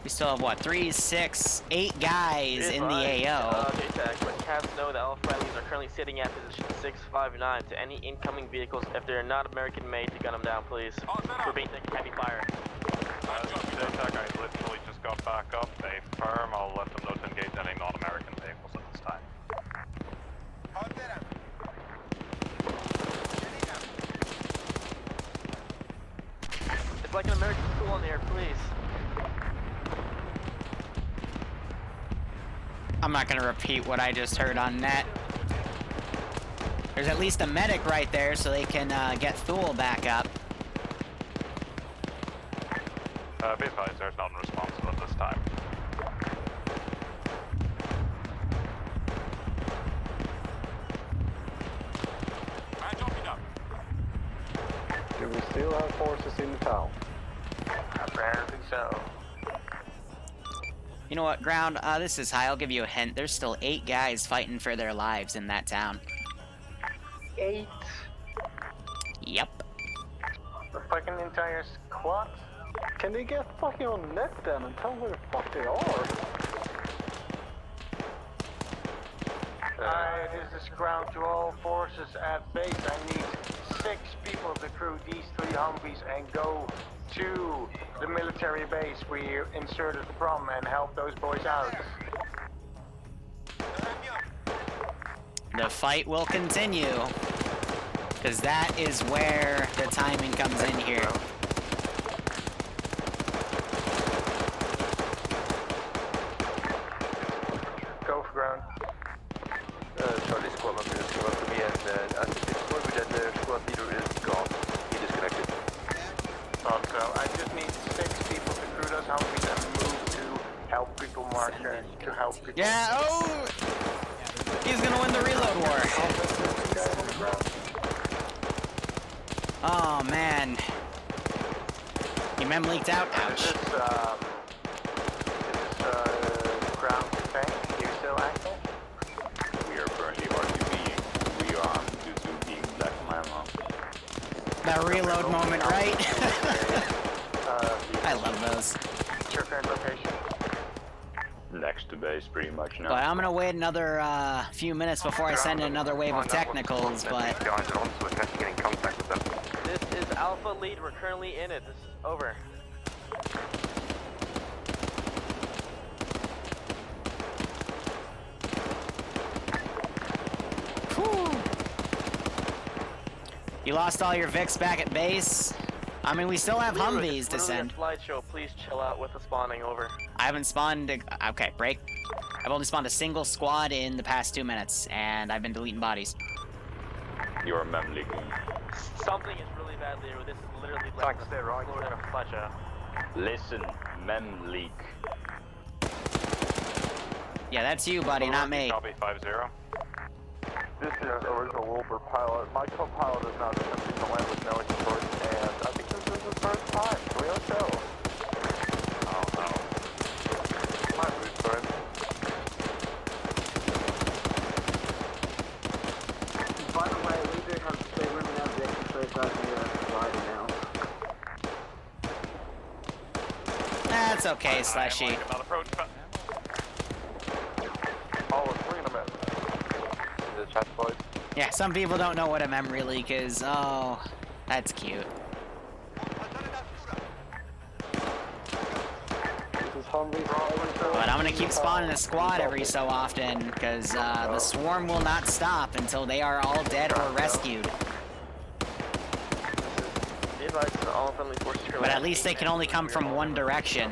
We still have, what, 3, 6, 8 guys in the AO. JTAC, let Cavs know that all friendlies are currently sitting at position 659 to any incoming vehicles. If they're not American made, to gun them down, please. We're being taken heavy fire. JTAC, I literally just got back up. They firm. I'll let them know to engage any non-American vehicles at this time. It's like an American school in the air, please. I'm not gonna repeat what I just heard on net. There's at least a medic right there so they can get Thule back up. Be advised, there's not responsible at this time. Do we still have forces in the town? Apparently so. You know what, Ground? This is high. I'll give you a hint. There's still 8 guys fighting for their lives in that town. 8? Yep. The fucking entire squad? Can they get fucking on net then and tell where the fuck they are? This is ground to all forces at base. I need 6 people to crew these 3 Humvees and go to the military base we inserted from and help those boys out. The fight will continue, because that is where the timing comes in here. Go for ground. Charlie squad member just come up to me and I think it's told me that the squad leader is gone. He disconnected. So I just need 6 people to crew those Humvees and move to help people marker, to help people. Yeah, oh! He's gonna win the reload war. Oh, man. Your mem leaked out. Ouch. Is this ground tank? You still active? We are currently RTB. We are on due to being black memo. That reload moment, right? I love those. What's your current location? Next to base, pretty much now. But I'm gonna wait another few minutes before I send in another wave of technicals, but... This is Alpha Lead, we're currently in it. This is over. Whew. You lost all your Vics back at base. I mean, we still have Humvees to send. Slideshow, please chill out with the spawning, over. I haven't spawned... Okay, break. I've only spawned a single squad in the past 2 minutes, and I've been deleting bodies. Your mem leaking. Something is really bad, Liru. This is literally like more than a fletcher. Listen, mem leak. Yeah, that's you, buddy, not me. Copy 5-0. This is original Wilbur pilot. My co-pilot is now attempting to land with no escort, and I think this is his first time. Can we all show? Oh no. My boots for him. By the way, we do have stay room now, the extra guys are riding now. That's okay, Slashy. Yeah, some people don't know what a memory leak is. Oh, that's cute. But I'm gonna keep spawning a squad every so often, because the swarm will not stop until they are all dead or rescued. Be advised, all friendly forces But at least they can only come from one direction.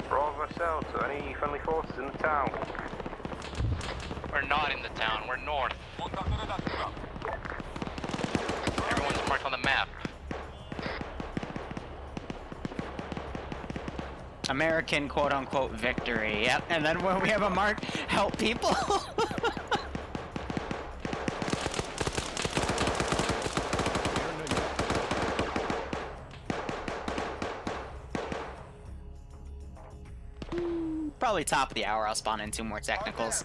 Bravo South, so any friendly forces in the town? We're not in the town, we're north. Everyone's marked on the map. American quote-unquote victory. Yep, and then when we have a mark, help people. Probably top of the hour, I'll spawn in 2 more technicals.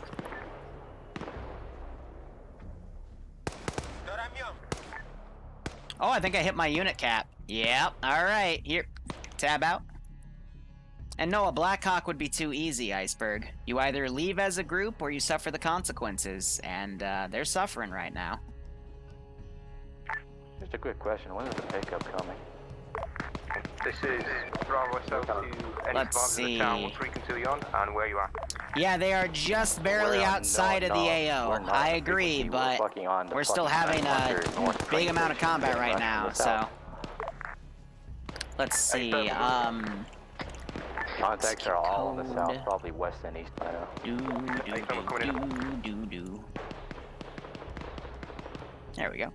Oh, I think I hit my unit cap. Yep, alright, here. Tab out. And no, a Blackhawk would be too easy, Iceberg. You either leave as a group or you suffer the consequences, and they're suffering right now. Just a quick question, when is the pickup coming? This is Bravo South to any Let's survivors in the town, what frequency you're on, and where you are. Yeah, they are just barely outside of the AO. I agree, but we're still having a big amount of combat right now, so... Let's see, Contacts are all on the south, probably west and east by now. There we go.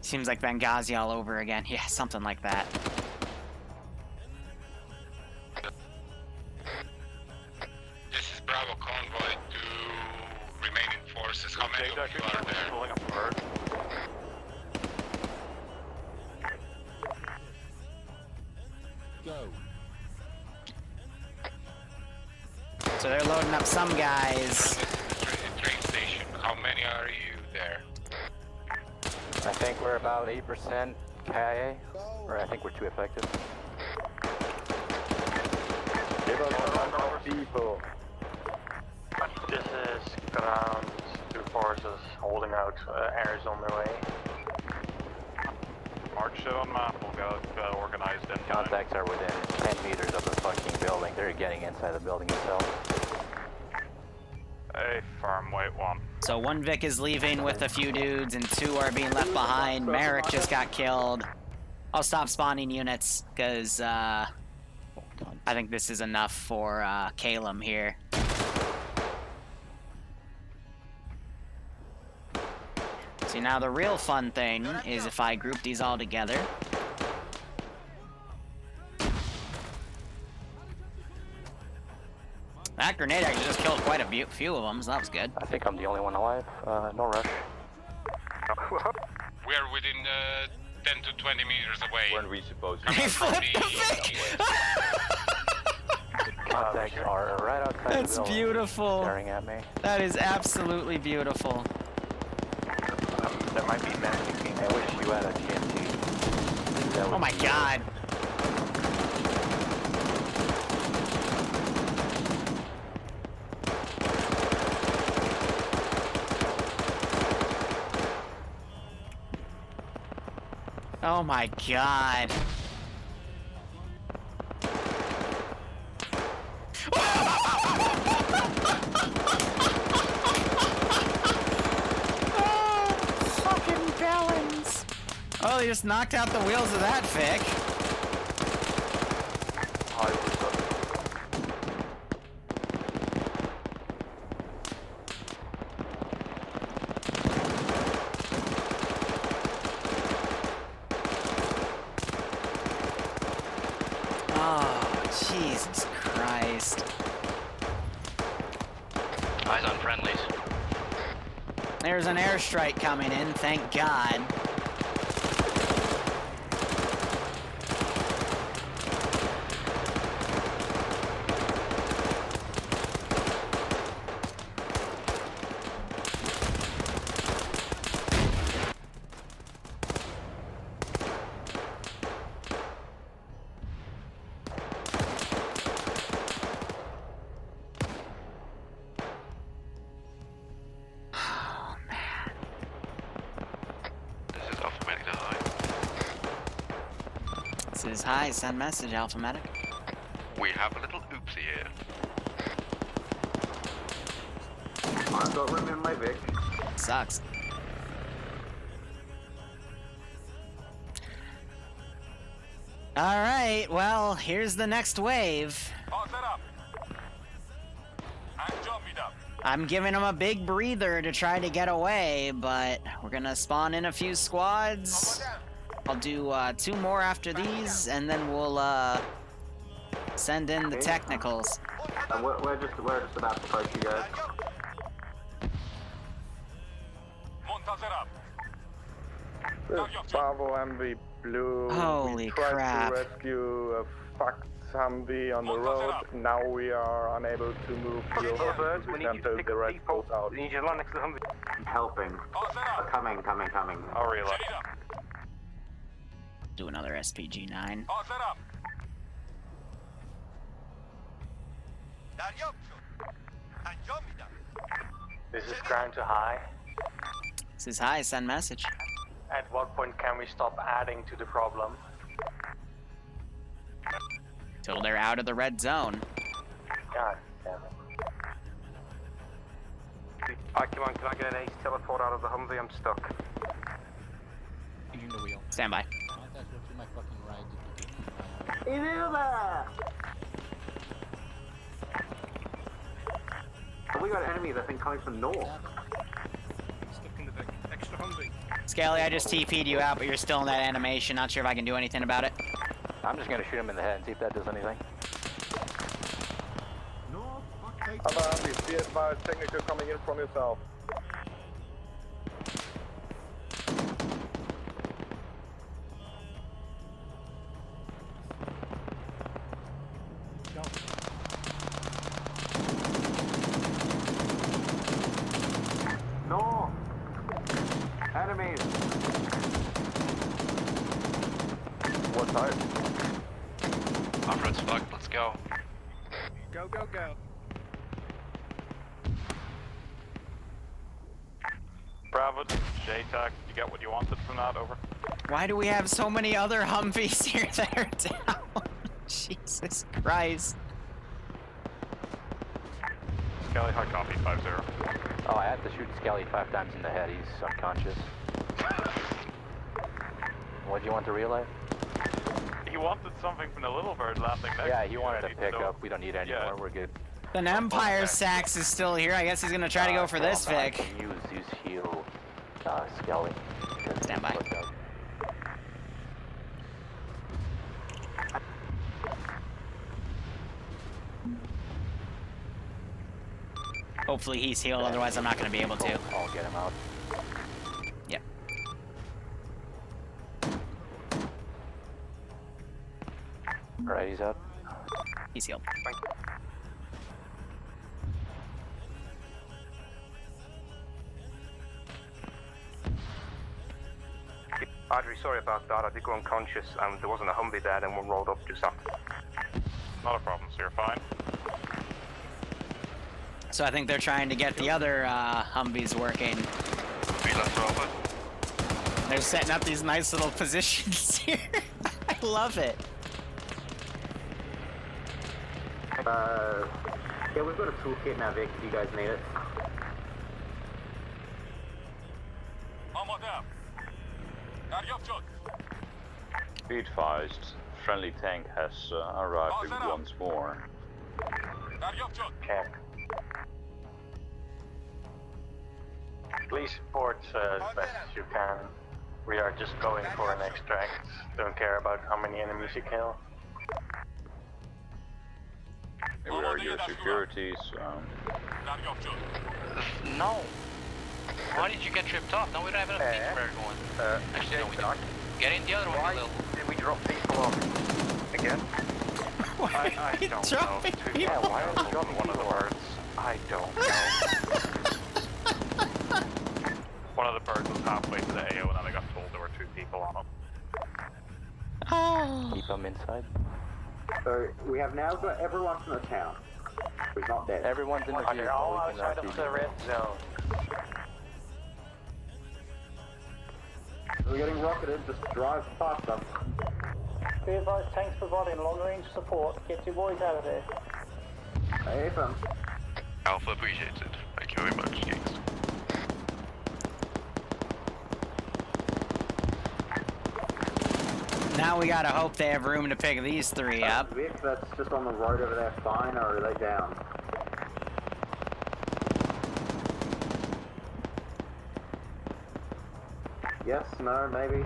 Seems like Benghazi all over again. Yeah, something like that. This is Bravo convoy to remaining forces. How many of you are there? Go. So they're loading up some guys. Train station. How many are you there? I think we're about 8% KIA, or I think we're too effective. Give us people. This is ground 2 forces holding out, airs on their way. Mark shit on map, we'll get organized in time. Contacts are within 10 meters of the fucking building. They're getting inside the building itself. Hey, firm, wait 1. So 1 Vic is leaving with a few dudes, and 2 are being left behind. Merrick just got killed. I'll stop spawning units, because I think this is enough for Calum here. See, now the real fun thing is if I group these all together. That grenade actually just killed quite a few of them, so that was good. I think I'm the only one alive. No rush. We are within 10 to 20 meters away. When are we supposed to? Contacts are right outside That's the building. beautiful. Staring at me. That is absolutely beautiful. There might be men between. I wish you had a GMT. Oh my god. Oh my god. Fucking balance. Oh, they just knocked out the wheels of that Vic. Jesus Christ. Eyes on friendlies. There's an airstrike coming in, thank God. Says hi, send message, Alpha Medic. We have a little oopsie here. I've got room in my Vic. Sucks. Alright, well, here's the next wave. I'm giving them a big breather to try to get away, but we're gonna spawn in a few squads. I'll do 2 more after these, and then we'll send in the technicals. We're just about to approach you guys. This is Bravo MV Blue. Holy we tried crap. to rescue a fucked Humvee on the road. Now we are unable to move to your Birds, we need you to until pick the up rest people. goes out. We need you to land next to the Humvee. I'm helping. Coming. I'll relay. Do another SPG-9. This is ground to high. Says hi, send message. At what point can we stop adding to the problem? Till they're out of the red zone. God damn it. Come on, can I get an ace teleport out of the Humvee? I'm stuck. Using the wheel. Stand by. Contact with my fucking right. We got enemies, I think, coming from north. Stuck in the Vic. Extra Humvee. Scaly, I just TP'd you out, but you're still in that animation. Not sure if I can do anything about it. I'm just gonna shoot him in the head and see if that does anything. Other Humvees, be advised, technical coming in from yourself. No! Enemies! What side? Off-road's fucked, let's go. Go. Bravo, JTAC, you get what you wanted from that, over. Why do we have so many other Humvees here that are down? Jesus Christ. Skelly, high copy, 5-0. Oh, I had to shoot Skelly 5 times in the head. He's unconscious. What do you want to relay? He wanted something from the little bird landing next Yeah, to he you wanted to already, pick so- up. We don't need any Yeah. more. We're good. An Empire Sax is still here. I guess he's gonna try to go for this I Vic. can use Zeus heal Skelly. Stand by. Hopefully he's healed, otherwise I'm not gonna be able to. I'll get him out. Yep. Alright, he's up. He's healed. Audrey, sorry about that. I did go unconscious and there wasn't a Humvee there, then one rolled up just after. Not a problem, so you're fine. So I think they're trying to get the other Humvees working. They're setting up these nice little positions here. I love it. Yeah, we've got a toolkit now, Vic, if you guys need it. Be advised, friendly tank has arrived once more. Check. Please support as best as you can. We are just going for an extract. Don't care about how many enemies you kill. We are your security, so... No. Why did you get tripped off? No, we don't have enough people for everyone. Actually, no, we don't. Get in the other one, Why Lil. did we drop people off? Again? I don't know. Yeah, why are we dropping one of the birds? I don't know. One of the birds was halfway to the AO and then I got told there were 2 people on him. Keep him inside. So, we have now got everyone from the town. Who's not dead. Everyone's in the vehicle. They're all We can outside rush of you. the red zone. We're getting rocketed, just drive past us. Be advised, tanks providing long-range support. Get your boys out of there. Hey, fam. Alpha appreciates it. Thank you very much, Kings. Now we gotta hope they have room to pick these three up. Vic, that's just on the road over there, fine, or are they down? Yes, no, maybe?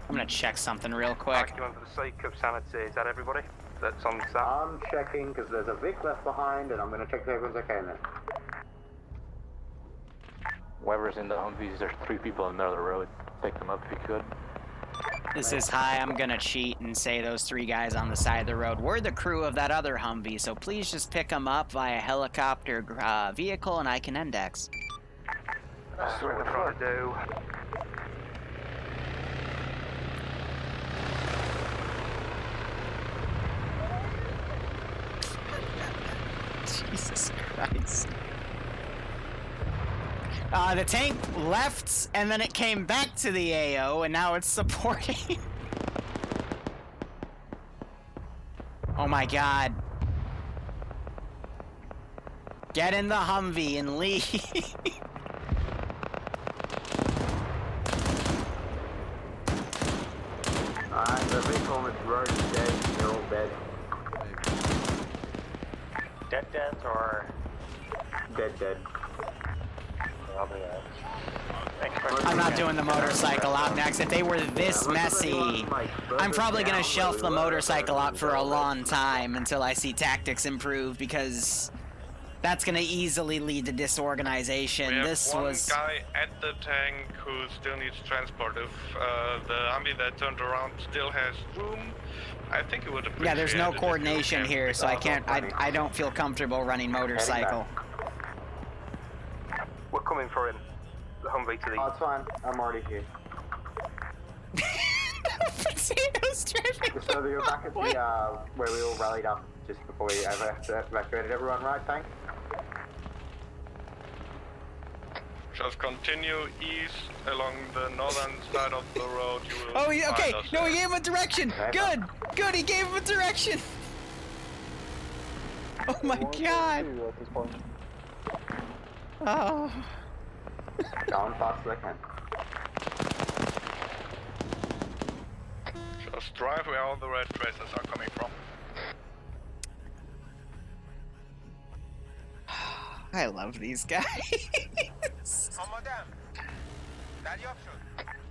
I'm gonna check something real quick. For the sake of sanity, is that everybody that's on sat? I'm checking because there's a Vic left behind, and I'm going to check if everyone's okay then. Whoever's in the Humvees, there's 3 people in the middle of the road. Pick them up if you could. This is high. I'm gonna cheat and say those 3 guys on the side of the road were the crew of that other Humvee, so please just pick them up via helicopter vehicle and I can index. That's what we're trying to do. Jesus Christ. The tank left, and then it came back to the AO, and now it's supporting. Oh my god. Get in the Humvee and leave. The vehicle on the road is dead. They're all dead. Dead or? Dead. I'm not doing the motorcycle out next. If they were this messy, I'm probably gonna shelf the motorcycle out for a long time until I see tactics improve, because that's gonna easily lead to disorganization. We have This one was guy at the tank who still needs transport. If the Humvee that turned around still has room, I think it would appreciate. yeah. There's no it if you coordination can- here, so I can't. I don't feel comfortable running motorcycle. We're coming for him. The Humvee to the... Oh, it's fine. I'm already here. Potatoes driving. Just so we go back at the, where we all rallied up just before we evacuated everyone, right, tank? Just continue east along the northern side of the road. You will Oh, okay. find us No, there. he gave him a direction. Good. Good. He gave him a direction. Oh my god. Oh. Going fast as I can. Just drive where all the red traces are coming from. I love these guys.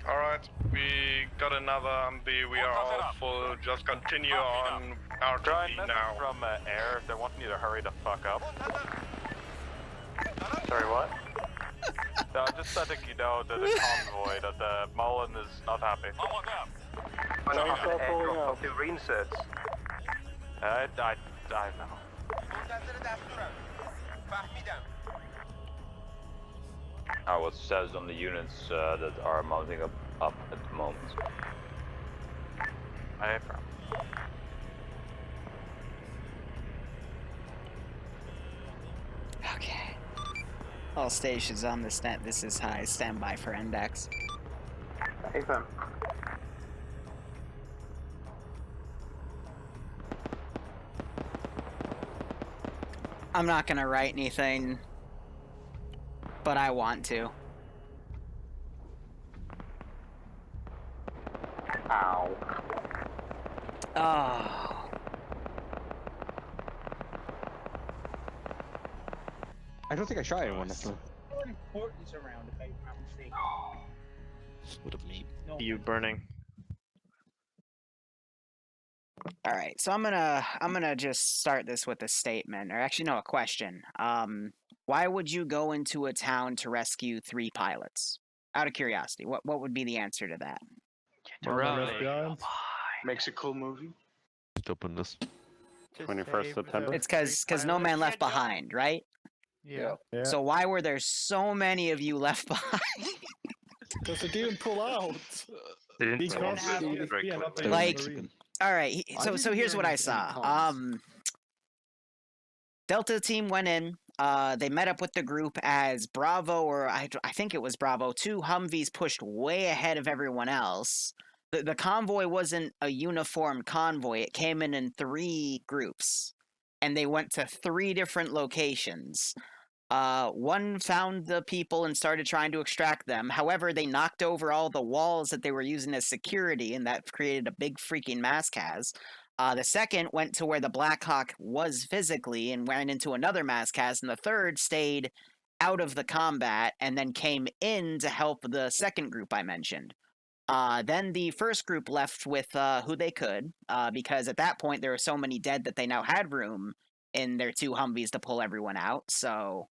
Alright, we got another Humvee. We are all full. Just continue on our Try TV and now. from air. They're wanting you to hurry the fuck up. Sorry, what? No, just letting you know that the convoy, that the Mullen is not happy. Why not have an airdrop of the reinserts? I know. What says on the units that are mounting up at the moment? Okay. All stations on the net. This is high. Stand by for index. Hey, fam. I'm not gonna write anything, but I want to. Ow. Oh. I don't think I shot anyone, actually. Importance around if I'm not mistaken. What a meat. No. You burning. All right, so I'm gonna just start this with a statement, or actually no, a question. Why would you go into a town to rescue 3 pilots? Out of curiosity, what would be the answer to that? Makes a cool movie. Just open this. 21st September. It's because no man left behind, right? Yeah. So why were there so many of you left behind? Because they didn't pull out. Like, all right. So here's what I saw. Delta team went in. they met up with the group as Bravo, or I think it was Bravo, 2 Humvees pushed way ahead of everyone else. The convoy wasn't a uniformed convoy. It came in 3 groups, and they went to 3 different locations. One found the people and started trying to extract them. However, they knocked over all the walls that they were using as security, and that created a big freaking mass-cas. The second went to where the Blackhawk was physically and ran into another mass-cas, and the third stayed out of the combat and then came in to help the second group I mentioned. Then the first group left with who they could, because at that point there were so many dead that they now had room in their 2 Humvees to pull everyone out. So,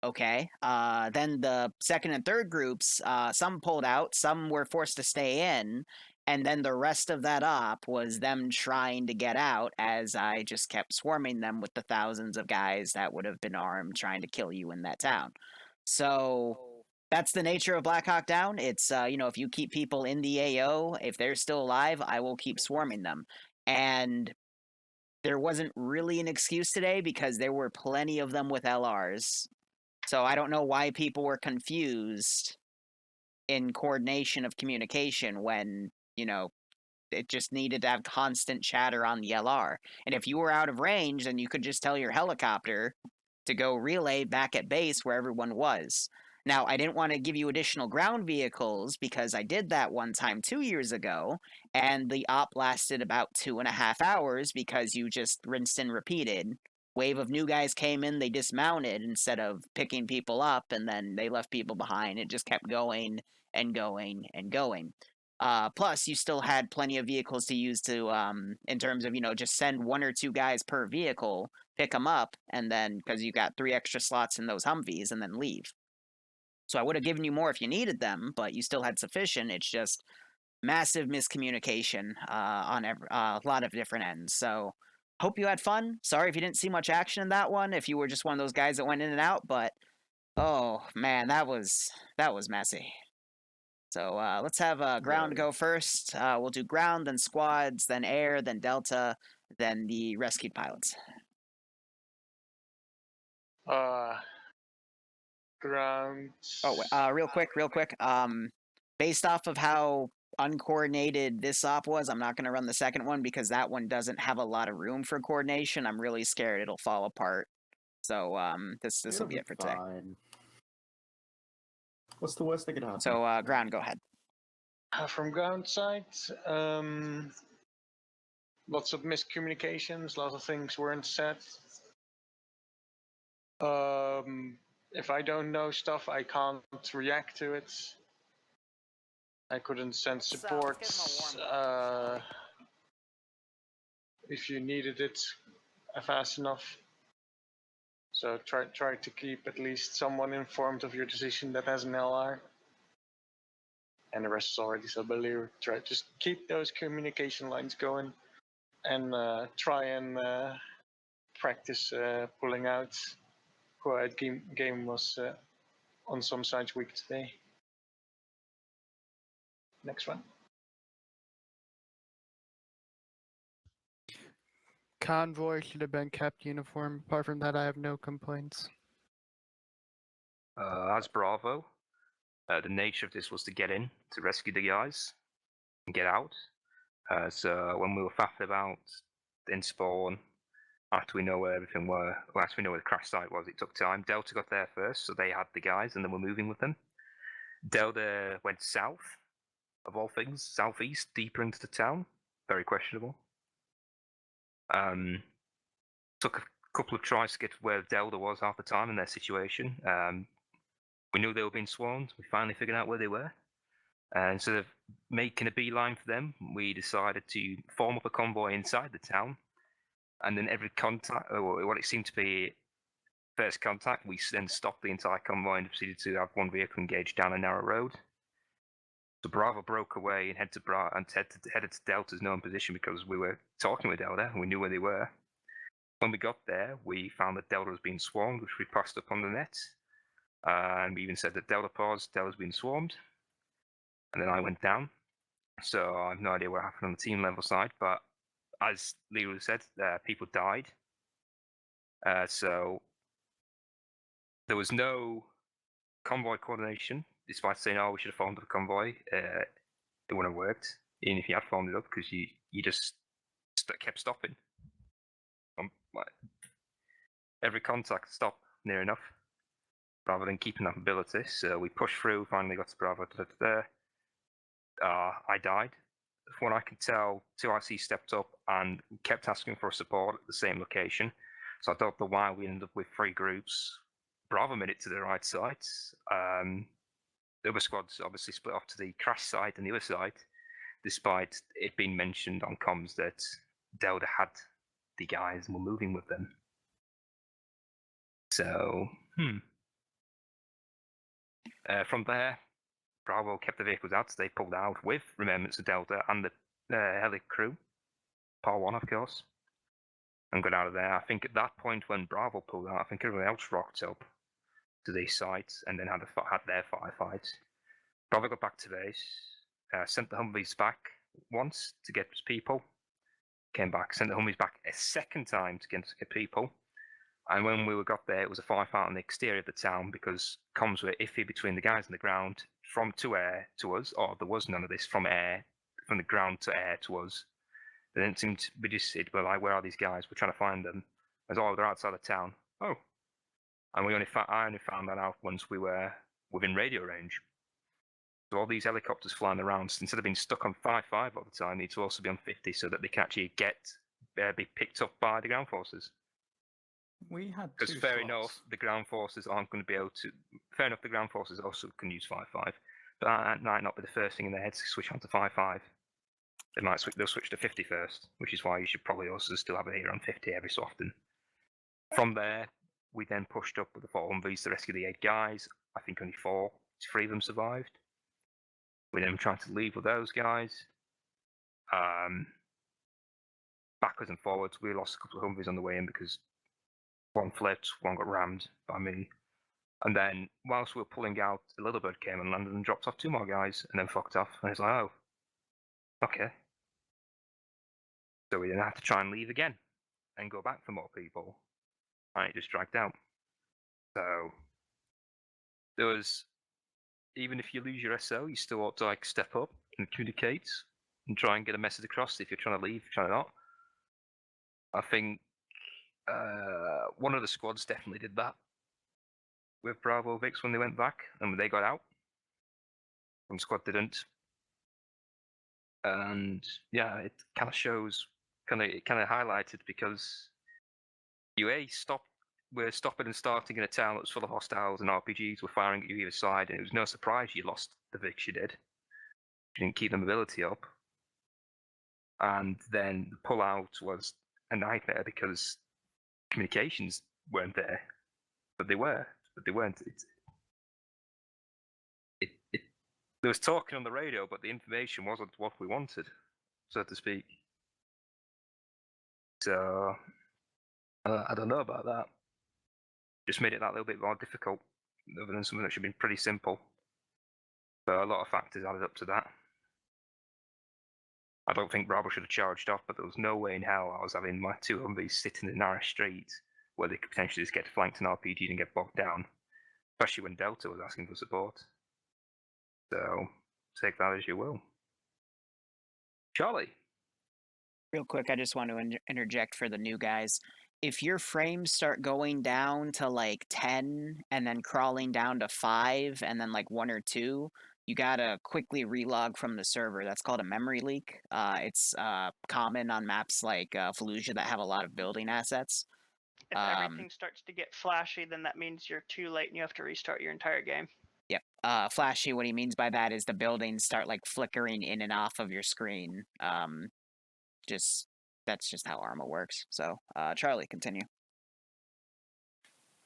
okay. Then the second and third groups, some pulled out, some were forced to stay in, and then the rest of that op was them trying to get out as I just kept swarming them with the thousands of guys that would have been armed trying to kill you in that town. So that's the nature of Black Hawk Down. It's, if you keep people in the AO, if they're still alive, I will keep swarming them. And there wasn't really an excuse today because there were plenty of them with LRs. So I don't know why people were confused in coordination of communication when, it just needed to have constant chatter on the LR. And if you were out of range, then you could just tell your helicopter to go relay back at base where everyone was. Now, I didn't want to give you additional ground vehicles because I did that one time 2 years ago, and the op lasted about 2.5 hours because you just rinsed and repeated. Wave of new guys came in, they dismounted instead of picking people up, and then they left people behind. It just kept going and going and going. Plus, you still had plenty of vehicles to use to, in terms of, just send 1 or 2 guys per vehicle, pick them up, and then, because you got 3 extra slots in those Humvees, and then leave. So I would have given you more if you needed them, but you still had sufficient. It's just massive miscommunication on a lot of different ends. So hope you had fun. Sorry if you didn't see much action in that one, if you were just one of those guys that went in and out, but oh man, that was messy. So let's have ground go first. We'll do ground, then squads, then air, then delta, then the rescued pilots. Ground. Oh, real quick. Based off of how uncoordinated this op was, I'm not going to run the second one because that one doesn't have a lot of room for coordination. I'm really scared it'll fall apart. So this will be it for today. What's the worst that could happen? So ground, go ahead. From ground side, lots of miscommunications, lots of things weren't said. If I don't know stuff, I can't react to it. I couldn't send support if you needed it fast enough. So try to keep at least someone informed of your decision that has an LR. And the rest is already said by Liru. Just keep those communication lines going, and try and practice pulling out. Quiet game was on some sides weak today. Next one. Convoy should have been kept uniform. Apart from that, I have no complaints. As Bravo, the nature of this was to get in, to rescue the guys, and get out. So when we were faffing about in spawn, after we know where everything were, after we know where the crash site was, it took time. Delta got there first, so they had the guys, and then we're moving with them. Delta went south, of all things, southeast, deeper into the town. Very questionable. Took a couple of tries to get where Delta was half the time in their situation. We knew they were being swarmed. We finally figured out where they were. And instead of making a beeline for them, we decided to form up a convoy inside the town. And then every contact, or what it seemed to be first contact, we then stopped the entire convoy and proceeded to have one vehicle engaged down a narrow road. So Bravo broke away and headed to Delta's known position because we were talking with Delta and we knew where they were. When we got there, we found that Delta was being swarmed, which we passed up on the net. And we even said that Delta's been swarmed. And then I went down. So I have no idea what happened on the team level side, but as Liru said, people died. So There was no convoy coordination, despite saying, "Oh, we should have formed up a convoy." It wouldn't have worked, even if you had formed it up, because you just kept stopping. Like, every contact stopped near enough, rather than keeping that mobility. So we pushed through, finally got to Bravo. I died. From what I can tell, 2IC stepped up and kept asking for support at the same location. So I don't know why we ended up with 3 groups. Bravo made it to the right side. The other squads obviously split off to the crash side and the other side, despite it being mentioned on comms that Delta had the guys and were moving with them. So, from there, Bravo kept the vehicles out, so they pulled out with remembrance of Delta and the heli crew, Par 1 of course, and got out of there. I think at that point when Bravo pulled out, I think everyone else rocked up to these sites and then had their firefights. Bravo got back to base, sent the Humvees back once to get people, came back, sent the Humvees back a second time to get people. And when we got there, it was a firefight on the exterior of the town because comms were iffy between the guys on the ground from to air to us, or there was none of this from the ground to air to us. They didn't seem to be just said, well, like, where are these guys? We're trying to find them. As oh, they're outside of town. Oh. And I only found that out once we were within radio range. So all these helicopters flying around, instead of being stuck on 5-5 all the time, need to also be on 50 so that they can actually be picked up by the ground forces. We had because fair enough, the ground forces aren't going to be able to. Fair enough, the ground forces also can use 5-5, but that might not be the first thing in their heads to switch on to 5-5. They'll switch to 50 first, which is why you should probably also still have it here on 50 every so often. From there, we then pushed up with the 4 Humvees to rescue the 8 guys. I think only 3 of them survived. We then tried to leave with those guys. Backwards and forwards, we lost a couple of Humvees on the way in because one flipped, one got rammed by me. And then, whilst we were pulling out, a little bird came and landed and dropped off 2 more guys and then fucked off. And it's like, oh, okay. So we then had to try and leave again and go back for more people. And it just dragged out. So, there was, even if you lose your SO, you still ought to like step up and communicate and try and get a message across if you're trying to leave, trying to not. I think one of the squads definitely did that with Bravo Vix when they went back and when they got out. One squad didn't. And yeah, it kind of shows, it kind of highlighted because UA we're stopping and starting in a town that was full of hostiles and RPGs were firing at you either side, and it was no surprise you lost the Vix you did. You didn't keep the mobility up. And then the pullout was a nightmare because communications weren't there. But they were. But they weren't. There was talking on the radio, but the information wasn't what we wanted, so to speak. So, I don't know about that. Just made it that little bit more difficult, other than something that should have been pretty simple. But a lot of factors added up to that. I don't think Bravo should have charged off, but there was no way in hell I was having my 2 Humvees sitting in a narrow street where they could potentially just get flanked and RPG'd and get bogged down, especially when Delta was asking for support. So, take that as you will. Charlie? Real quick, I just want to interject for the new guys. If your frames start going down to like 10 and then crawling down to 5 and then like 1 or 2, you gotta quickly relog from the server. That's called a memory leak. It's common on maps like Fallujah that have a lot of building assets. If everything starts to get flashy, then that means you're too late and you have to restart your entire game. Yep. Flashy, what he means by that is the buildings start like flickering in and off of your screen. That's just how Arma works. So, Charlie, continue.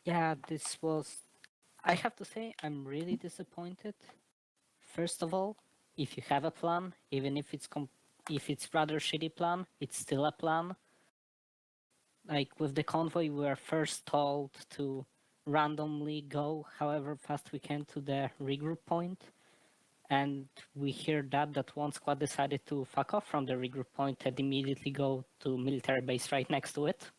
Yeah, this was... I have to say, I'm really disappointed. First of all, if you have a plan, even if it's rather shitty plan, it's still a plan. Like with the convoy, we were first told to randomly go however fast we can to the regroup point. And we hear that one squad decided to fuck off from the regroup point and immediately go to military base right next to it.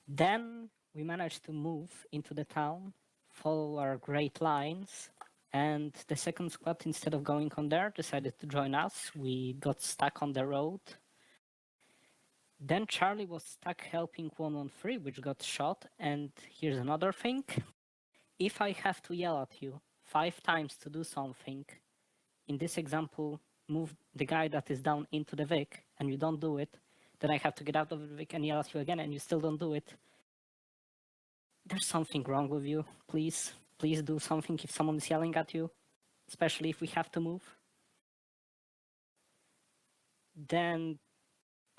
Then we managed to move into the town, follow our great lines, and the second squad, instead of going on there, decided to join us. We got stuck on the road. Then Charlie was stuck helping 113, which got shot. And here's another thing. If I have to yell at you 5 times to do something, in this example, move the guy that is down into the Vic, and you don't do it, then I have to get out of the Vic and yell at you again, and you still don't do it. There's something wrong with you. Please do something if someone is yelling at you, especially if we have to move. Then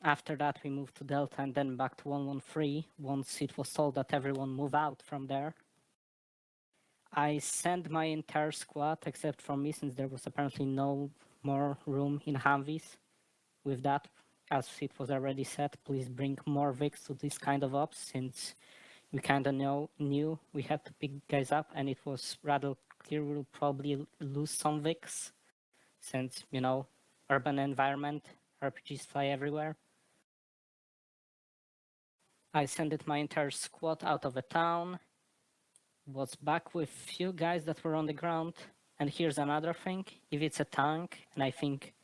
after that, we moved to Delta and then back to 113 once it was told that everyone move out from there. I sent my entire squad except for me, since there was apparently no more room in Humvees. With that, as it was already said, please bring more Vics to this kind of ops, since we kind of knew we had to pick guys up, and it was rather clear we'll probably lose some Vics, since, you know, urban environment, RPGs fly everywhere. I sent my entire squad out of the town, was back with few guys that were on the ground, and here's another thing. If it's a tank, and I think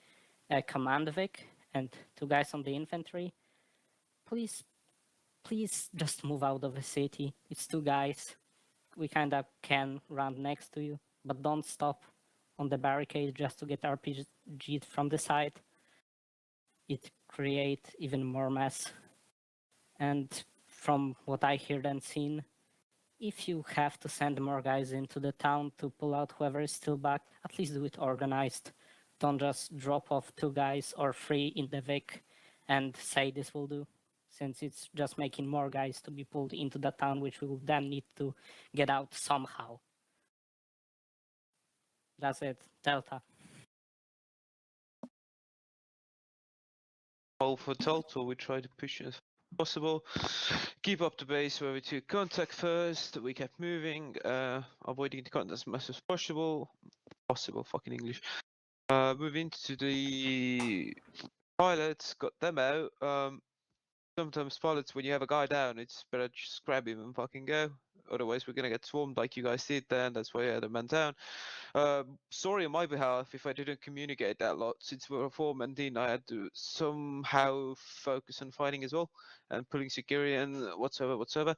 a command Vic, and 2 guys on the infantry, please just move out of the city. It's 2 guys. We kinda can run next to you, but don't stop on the barricade just to get RPG'd from the side. It creates even more mess. And from what I heard and seen, if you have to send more guys into the town to pull out whoever is still back, at least do it organized. Don't just drop off 2 guys or 3 in the Vic and say this will do, since it's just making more guys to be pulled into the town, which we will then need to get out somehow. That's it. Delta. All for Delta, we try to push as possible. Keep up the base where we took contact first. We kept moving, avoiding the contact as much as possible. Fucking English. Move into the pilots, got them out. Sometimes pilots, when you have a guy down, it's better just grab him and fucking go. Otherwise, we're gonna get swarmed like you guys did then. That's why I had a man down. Sorry on my behalf if I didn't communicate that lot. Since we were 4-man team, I had to somehow focus on fighting as well and pulling security and whatsoever.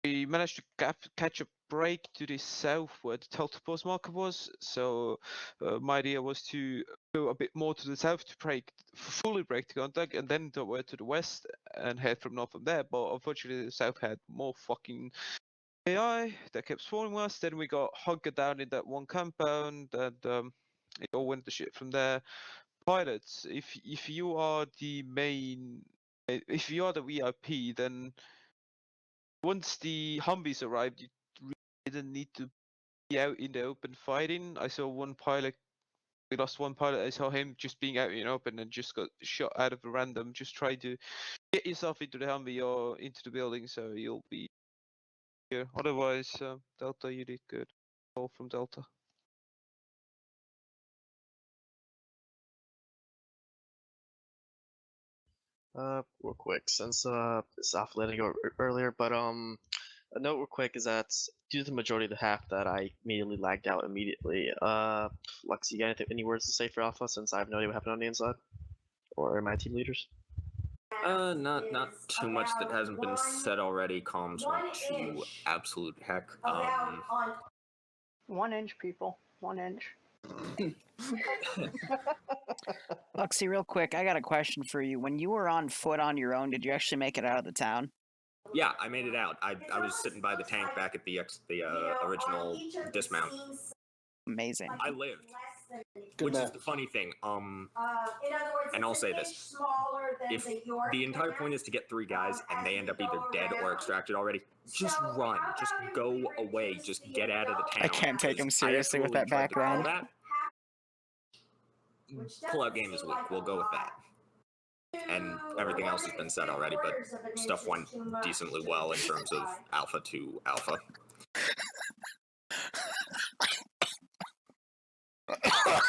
We managed to catch a break to the south where the Delta post marker was. So my idea was to go a bit more to the south to fully break the contact, and then to the west and head from north from there. But unfortunately, the south had more fucking AI that kept swarming us. Then we got hunkered down in that one compound, and it all went to shit from there. Pilots, if you are the main, if you are the VIP, then once the Humvees arrived, you really didn't need to be out in the open fighting. I saw one pilot. We lost one pilot. I saw him just being out in the open and just got shot out of a random. Just try to get yourself into the Humvee or into the building, so you'll be here. Otherwise, Delta, you did good. All from Delta. Real quick, since this off letting go earlier, but a note real quick is that due to the majority of the half that I immediately lagged out immediately. Lux, you got any words to say for Alpha, since I have no idea what happened on the inside, or my team leaders? Not too much that hasn't been said already. Comms went to absolute heck. 1 inch, people. 1 inch. Luxy, real quick, I got a question for you. When you were on foot on your own, did you actually make it out of the town? Yeah, I made it out. I was sitting by the tank back at the original dismount. Amazing. I lived. Which is the funny thing. And I'll say this: if the entire point is to get 3 guys and they end up either dead or extracted already, just run. Just go away. Just get out of the town. I can't take him seriously with that background. Pull-out game is weak. We'll go with that. And everything else has been said already, but stuff went decently well in terms of Alpha to Alpha.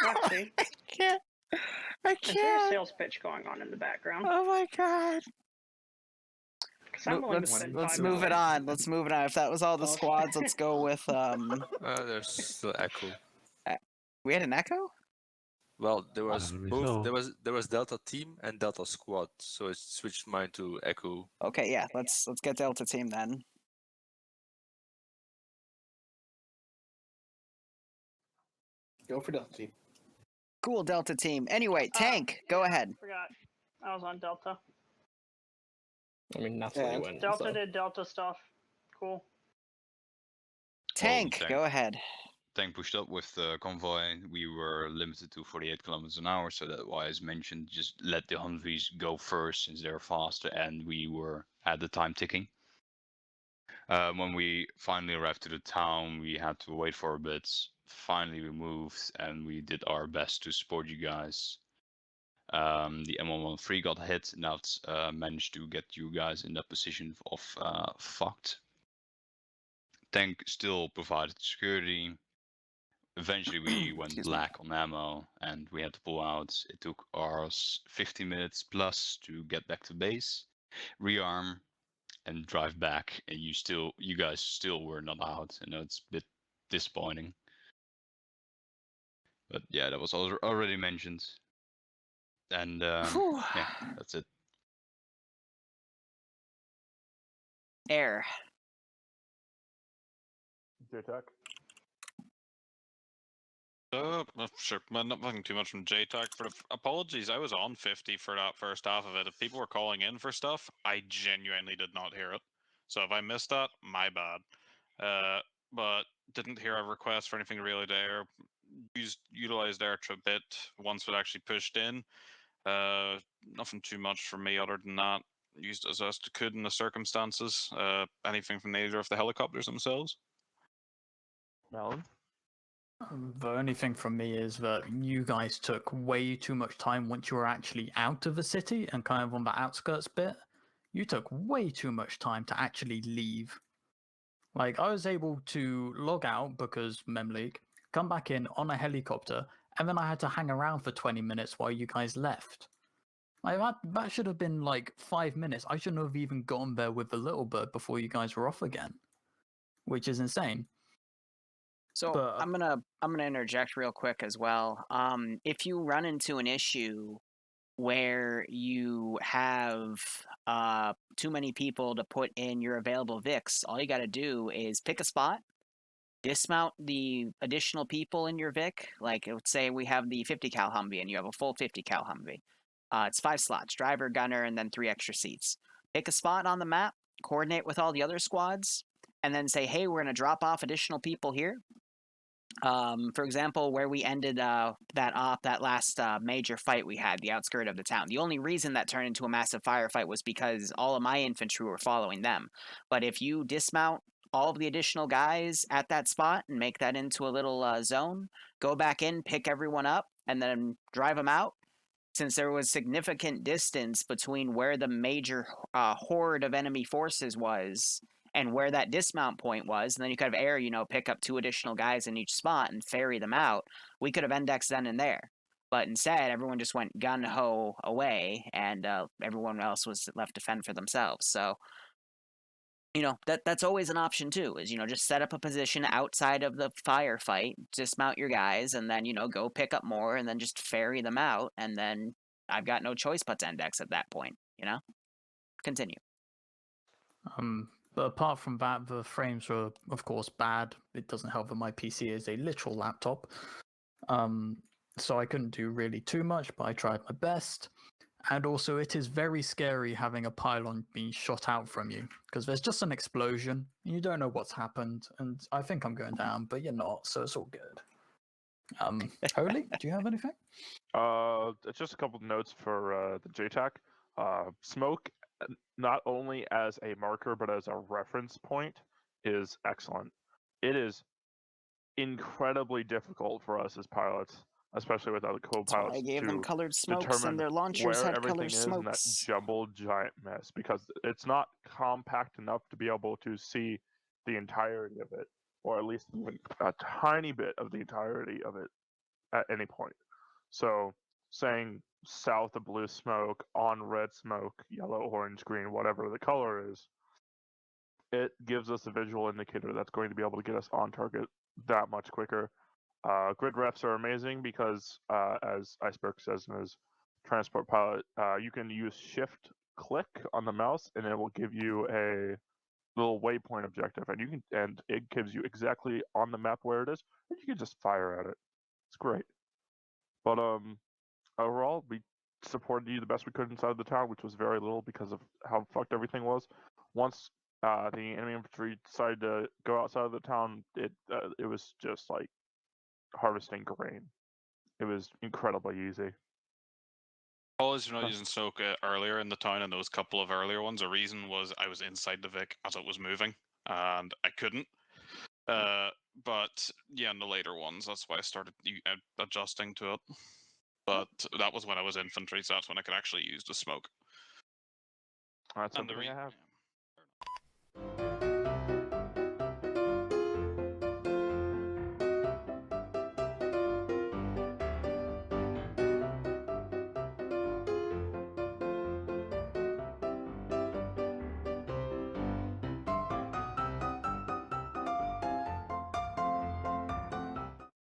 Roxy. I Is there a sales pitch going on in the background? Oh my god. Someone spent Let's 5 move it hours. on. Let's move it on. If that was all the squads, let's go with There's still Echo. We had an Echo? Well, there was Apparently both. so. There was Delta Team and Delta Squad, so it switched mine to Echo. Okay, yeah. Let's get Delta Team then. Go for Delta Team. Cool, Delta Team. Anyway, Tank, go ahead. Forgot. I was on Delta. I mean, that's where you went. Delta so. did Delta stuff. Cool. Tank, go ahead. Tank pushed up with the convoy. We were limited to 48 kilometers an hour, so that's why, as mentioned, just let the Humvees go first since they're faster, and we were at the time ticking. When we finally arrived to the town, we had to wait for a bit. Finally, we moved, and we did our best to support you guys. The M113 got hit, and that managed to get you guys in that position of fucked. Tank still provided security. Eventually, we went black on ammo, and we had to pull out. It took us 50 minutes plus to get back to base, rearm, and drive back. And you guys still were not out. I know it's a bit disappointing, but yeah, that was already mentioned. And yeah, that's it. Air. JTAC. Sure, but nothing too much from JTAC. For the apologies, I was on 50 for that first half of it. If people were calling in for stuff, I genuinely did not hear it. So if I missed that, my bad. But didn't hear a request for anything really there. Utilized air a bit once it actually pushed in. Nothing too much for me other than that. Used as best I could in the circumstances. Anything from either of the helicopters themselves? Melon? The only thing from me is that you guys took way too much time once you were actually out of the city and kind of on the outskirts bit. You took way too much time to actually leave. Like, I was able to log out because Memleak, come back in on a helicopter, and then I had to hang around for 20 minutes while you guys left. Like, that should have been like 5 minutes. I shouldn't have even gone there with the little bird before you guys were off again, which is insane. So I'm gonna interject real quick as well. If you run into an issue where you have too many people to put in your available VIX, all you got to do is pick a spot, dismount the additional people in your VIC. Like, let's say we have the 50 cal Humvee and you have a full 50 cal Humvee. It's 5 slots, driver, gunner, and then 3 extra seats. Pick a spot on the map, coordinate with all the other squads, and then say, hey, we're going to drop off additional people here. For example, where we ended that last major fight we had, the outskirt of the town. The only reason that turned into a massive firefight was because all of my infantry were following them. But if you dismount all of the additional guys at that spot and make that into a little zone, go back in, pick everyone up, and then drive them out, since there was significant distance between where the major horde of enemy forces was and where that dismount point was, and then you could have air, pick up 2 additional guys in each spot and ferry them out, we could have indexed then and there. But instead, everyone just went gun-ho away, and everyone else was left to fend for themselves. So, that's always an option too, is, just set up a position outside of the firefight, dismount your guys, and then, go pick up more, and then just ferry them out, and then I've got no choice but to index at that point, Continue. But apart from that, the frames were, of course, bad. It doesn't help that my PC is a literal laptop. So I couldn't do really too much, but I tried my best. And also, it is very scary having a pylon being shot out from you, because there's just an explosion, and you don't know what's happened, and I think I'm going down, but you're not, so it's all good. Holy, do you have anything? Just a couple notes for the JTAC. Smoke, not only as a marker but as a reference point, is excellent. It is incredibly difficult for us as pilots, especially with other co-pilots, I gave them colored smokes determine and their launchers where had everything colored is in that smokes. jumbled giant mess, because it's not compact enough to be able to see the entirety of it, or at least even a tiny bit of the entirety of it at any point. So saying south of blue smoke, on red smoke, yellow, orange, green, whatever the color is, it gives us a visual indicator that's going to be able to get us on target that much quicker. Grid refs are amazing because, as Iceberg says in his transport pilot, you can use shift click on the mouse and it will give you a little waypoint objective, and it gives you exactly on the map where it is, and you can just fire at it. It's great. But overall, we supported you the best we could inside the town, which was very little because of how fucked everything was. Once the enemy infantry decided to go outside of the town, it was just like harvesting grain. It was incredibly easy. Apologies for not using Smoke earlier in the town and those couple of earlier ones. The reason was I was inside the Vic as it was moving, and I couldn't. But yeah, in the later ones, that's why I started adjusting to it. But that was when I was infantry, so that's when I could actually use the Smoke. That's and everything I have.